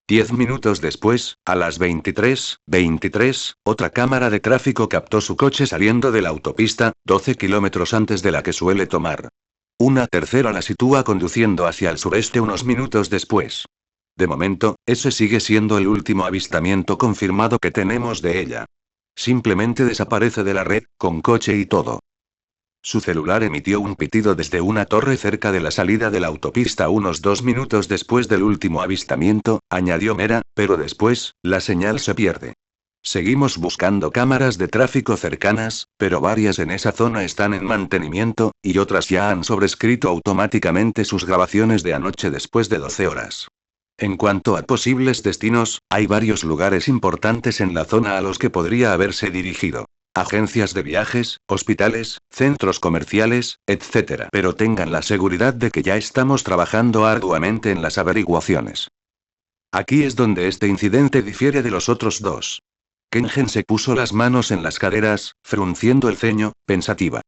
10 minutos después, a las 23:23, otra cámara de tráfico captó su coche saliendo de la autopista, 12 kilómetros antes de la que suele tomar. Una tercera la sitúa conduciendo hacia el sureste unos minutos después. De momento, ese sigue siendo el último avistamiento confirmado que tenemos de ella. Simplemente desaparece de la red, con coche y todo. Su celular emitió un pitido desde una torre cerca de la salida de la autopista unos 2 minutos después del último avistamiento, añadió Mera, pero después, la señal se pierde. Seguimos buscando cámaras de tráfico cercanas, pero varias en esa zona están en mantenimiento, y otras ya han sobrescrito automáticamente sus grabaciones de anoche después de 12 horas. En cuanto a posibles destinos, hay varios lugares importantes en la zona a los que podría haberse dirigido. Agencias de viajes, hospitales, centros comerciales, etc. Pero tengan la seguridad de que ya estamos trabajando arduamente en las averiguaciones. Aquí es donde este incidente difiere de los otros dos. Kenjen se puso las manos en las caderas, frunciendo el ceño, pensativa.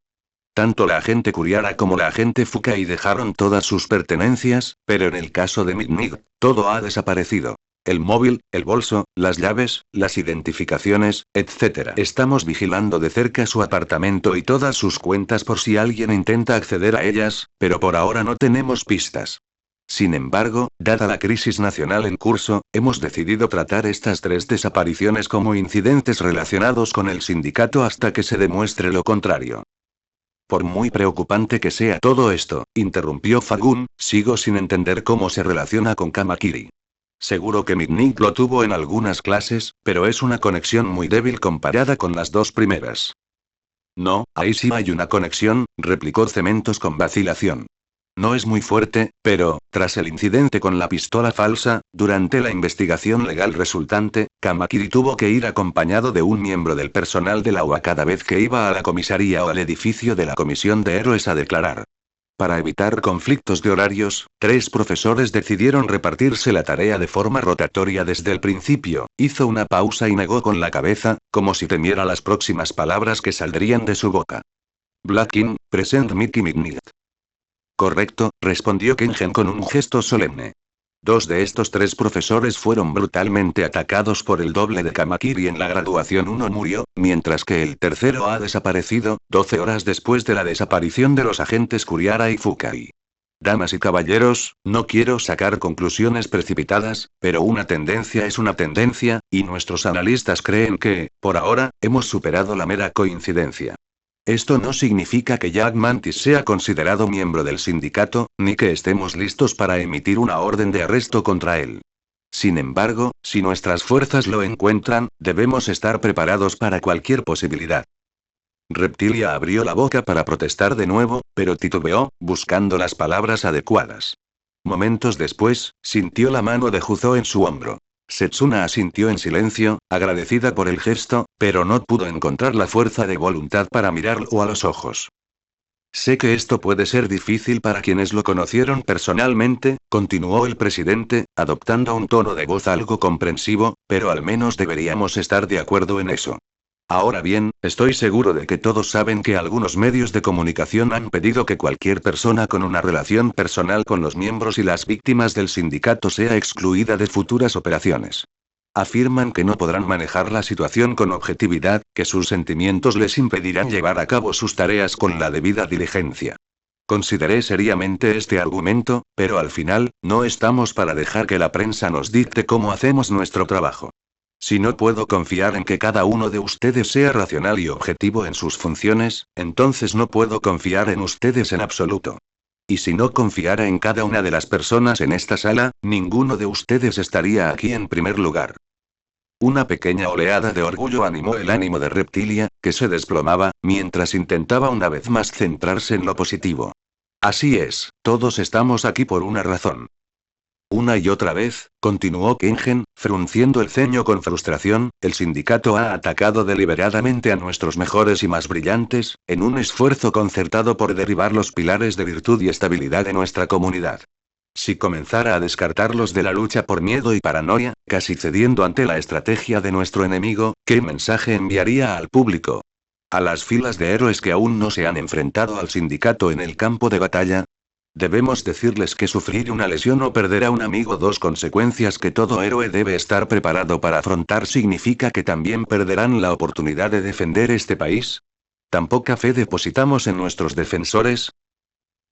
Tanto la agente Kuriara como la agente Fukai dejaron todas sus pertenencias, pero en el caso de Midnight, todo ha desaparecido. El móvil, el bolso, las llaves, las identificaciones, etc. Estamos vigilando de cerca su apartamento y todas sus cuentas por si alguien intenta acceder a ellas, pero por ahora no tenemos pistas. Sin embargo, dada la crisis nacional en curso, hemos decidido tratar estas tres desapariciones como incidentes relacionados con el sindicato hasta que se demuestre lo contrario. Por muy preocupante que sea todo esto, interrumpió Fagun, sigo sin entender cómo se relaciona con Kamakiri. Seguro que Midnight lo tuvo en algunas clases, pero es una conexión muy débil comparada con las dos primeras. No, ahí sí hay una conexión, replicó Cementos con vacilación. No es muy fuerte, pero, tras el incidente con la pistola falsa, durante la investigación legal resultante, Kamakiri tuvo que ir acompañado de un miembro del personal de la UA cada vez que iba a la comisaría o al edificio de la Comisión de Héroes a declarar. Para evitar conflictos de horarios, 3 profesores decidieron repartirse la tarea de forma rotatoria desde el principio. Hizo una pausa y negó con la cabeza, como si temiera las próximas palabras que saldrían de su boca. Blackin, present Mickey Midnight. Correcto, respondió Kenjen con un gesto solemne. 2 de estos 3 profesores fueron brutalmente atacados por el doble de Kamakiri en la graduación. Uno murió, mientras que el tercero ha desaparecido, 12 horas después de la desaparición de los agentes Kuriara y Fukai. Damas y caballeros, no quiero sacar conclusiones precipitadas, pero una tendencia es una tendencia, y nuestros analistas creen que, por ahora, hemos superado la mera coincidencia. Esto no significa que Jack Mantis sea considerado miembro del sindicato, ni que estemos listos para emitir una orden de arresto contra él. Sin embargo, si nuestras fuerzas lo encuentran, debemos estar preparados para cualquier posibilidad. Reptilia abrió la boca para protestar de nuevo, pero titubeó, buscando las palabras adecuadas. Momentos después, sintió la mano de Juzo en su hombro. Setsuna asintió en silencio, agradecida por el gesto, pero no pudo encontrar la fuerza de voluntad para mirarlo a los ojos. Sé que esto puede ser difícil para quienes lo conocieron personalmente, continuó el presidente, adoptando un tono de voz algo comprensivo, pero al menos deberíamos estar de acuerdo en eso. Ahora bien, estoy seguro de que todos saben que algunos medios de comunicación han pedido que cualquier persona con una relación personal con los miembros y las víctimas del sindicato sea excluida de futuras operaciones. Afirman que no podrán manejar la situación con objetividad, que sus sentimientos les impedirán llevar a cabo sus tareas con la debida diligencia. Consideré seriamente este argumento, pero al final, no estamos para dejar que la prensa nos dicte cómo hacemos nuestro trabajo. Si no puedo confiar en que cada uno de ustedes sea racional y objetivo en sus funciones, entonces no puedo confiar en ustedes en absoluto. Y si no confiara en cada una de las personas en esta sala, ninguno de ustedes estaría aquí en primer lugar. Una pequeña oleada de orgullo animó el ánimo de Reptilia, que se desplomaba, mientras intentaba una vez más centrarse en lo positivo. Así es, todos estamos aquí por una razón. Una y otra vez, continuó Kengen, frunciendo el ceño con frustración, el sindicato ha atacado deliberadamente a nuestros mejores y más brillantes, en un esfuerzo concertado por derribar los pilares de virtud y estabilidad de nuestra comunidad. Si comenzara a descartarlos de la lucha por miedo y paranoia, casi cediendo ante la estrategia de nuestro enemigo, ¿qué mensaje enviaría al público? ¿A las filas de héroes que aún no se han enfrentado al sindicato en el campo de batalla? Debemos decirles que sufrir una lesión o perder a un amigo, dos consecuencias que todo héroe debe estar preparado para afrontar, significa que también perderán la oportunidad de defender este país. ¿Tan poca fe depositamos en nuestros defensores?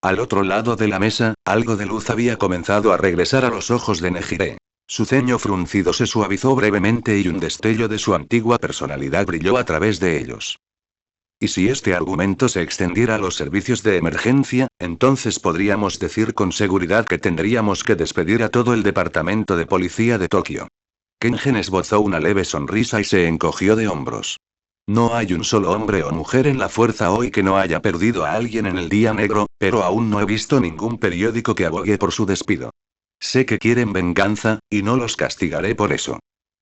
Al otro lado de la mesa, algo de luz había comenzado a regresar a los ojos de Nejire. Su ceño fruncido se suavizó brevemente y un destello de su antigua personalidad brilló a través de ellos. Y si este argumento se extendiera a los servicios de emergencia, entonces podríamos decir con seguridad que tendríamos que despedir a todo el departamento de policía de Tokio. Kengen esbozó una leve sonrisa y se encogió de hombros. No hay un solo hombre o mujer en la fuerza hoy que no haya perdido a alguien en el día negro, pero aún no he visto ningún periódico que abogue por su despido. Sé que quieren venganza, y no los castigaré por eso.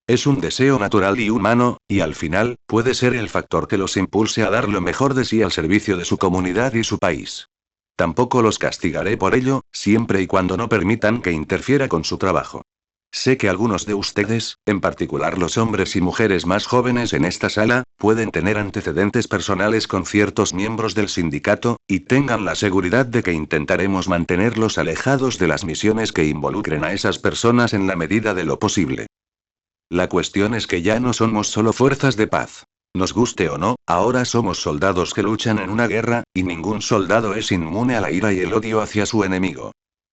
Es un deseo natural y humano, y al final, puede ser el factor que los impulse a dar lo mejor de sí al servicio de su comunidad y su país. Tampoco los castigaré por ello, siempre y cuando no permitan que interfiera con su trabajo. Sé que algunos de ustedes, en particular los hombres y mujeres más jóvenes en esta sala, pueden tener antecedentes personales con ciertos miembros del sindicato, y tengan la seguridad de que intentaremos mantenerlos alejados de las misiones que involucren a esas personas en la medida de lo posible. La cuestión es que ya no somos solo fuerzas de paz. Nos guste o no, ahora somos soldados que luchan en una guerra, y ningún soldado es inmune a la ira y el odio hacia su enemigo.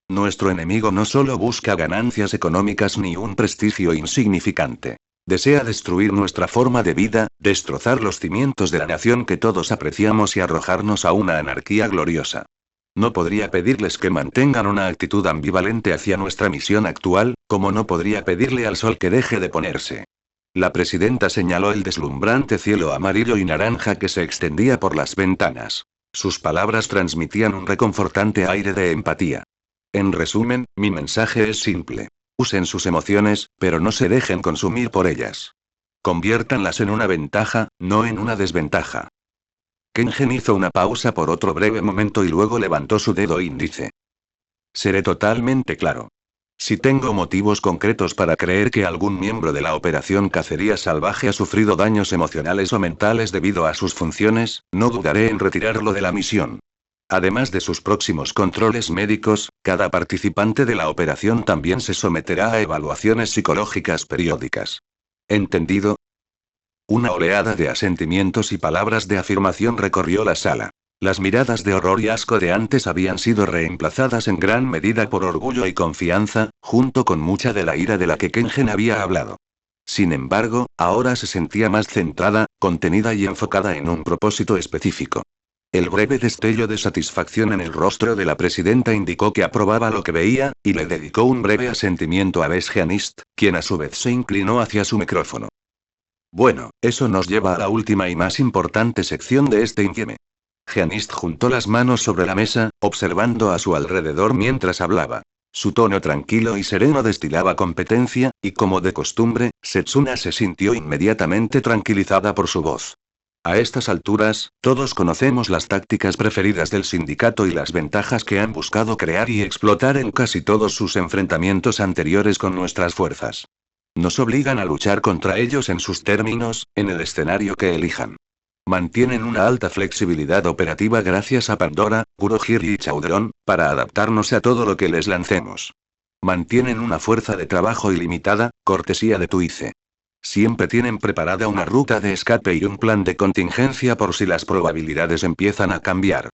Nuestro enemigo no solo busca ganancias económicas ni un prestigio insignificante. Desea destruir nuestra forma de vida, destrozar los cimientos de la nación que todos apreciamos y arrojarnos a una anarquía gloriosa. No podría pedirles que mantengan una actitud ambivalente hacia nuestra misión actual, como no podría pedirle al sol que deje de ponerse. La presidenta señaló el deslumbrante cielo amarillo y naranja que se extendía por las ventanas. Sus palabras transmitían un reconfortante aire de empatía. En resumen, mi mensaje es simple. Usen sus emociones, pero no se dejen consumir por ellas. Conviértanlas en una ventaja, no en una desventaja. Kengen hizo una pausa por otro breve momento y luego levantó su dedo índice. Seré totalmente claro. Si tengo motivos concretos para creer que algún miembro de la Operación Cacería Salvaje ha sufrido daños emocionales o mentales debido a sus funciones, no dudaré en retirarlo de la misión. Además de sus próximos controles médicos, cada participante de la operación también se someterá a evaluaciones psicológicas periódicas. ¿Entendido? Una oleada de asentimientos y palabras de afirmación recorrió la sala. Las miradas de horror y asco de antes habían sido reemplazadas en gran medida por orgullo y confianza, junto con mucha de la ira de la que Kengen había hablado. Sin embargo, ahora se sentía más centrada, contenida y enfocada en un propósito específico. El breve destello de satisfacción en el rostro de la presidenta indicó que aprobaba lo que veía, y le dedicó un breve asentimiento a Besgeanist, quien a su vez se inclinó hacia su micrófono. Bueno, eso nos lleva a la última y más importante sección de este infieme. Geanist juntó las manos sobre la mesa, observando a su alrededor mientras hablaba. Su tono tranquilo y sereno destilaba competencia, y como de costumbre, Setsuna se sintió inmediatamente tranquilizada por su voz. A estas alturas, todos conocemos las tácticas preferidas del sindicato y las ventajas que han buscado crear y explotar en casi todos sus enfrentamientos anteriores con nuestras fuerzas. Nos obligan a luchar contra ellos en sus términos, en el escenario que elijan. Mantienen una alta flexibilidad operativa gracias a Pandora, Kurohiri y Chauderon, para adaptarnos a todo lo que les lancemos. Mantienen una fuerza de trabajo ilimitada, cortesía de Tuice. Siempre tienen preparada una ruta de escape y un plan de contingencia por si las probabilidades empiezan a cambiar.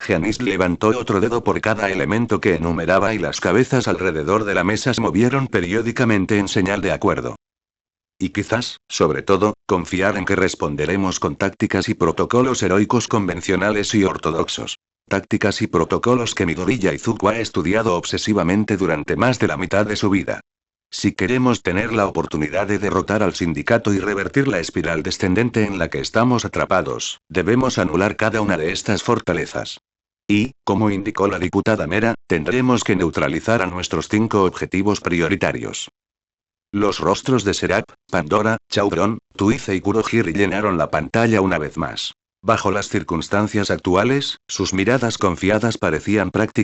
Geanist levantó otro dedo por cada elemento que enumeraba y las cabezas alrededor de la mesa se movieron periódicamente en señal de acuerdo. Y quizás, sobre todo, confiar en que responderemos con tácticas y protocolos heroicos convencionales y ortodoxos. tácticas y protocolos que Midoriya Izuku ha estudiado obsesivamente durante más de la mitad de su vida. Si queremos tener la oportunidad de derrotar al sindicato y revertir la espiral descendente en la que estamos atrapados, debemos anular cada una de estas fortalezas. Y, como indicó la diputada Mera, tendremos que neutralizar a nuestros 5 objetivos prioritarios. Los rostros de Serap, Pandora, Chaudron, Tuize y Kurohiri llenaron la pantalla una vez más. Bajo las circunstancias actuales, sus miradas confiadas parecían prácticamente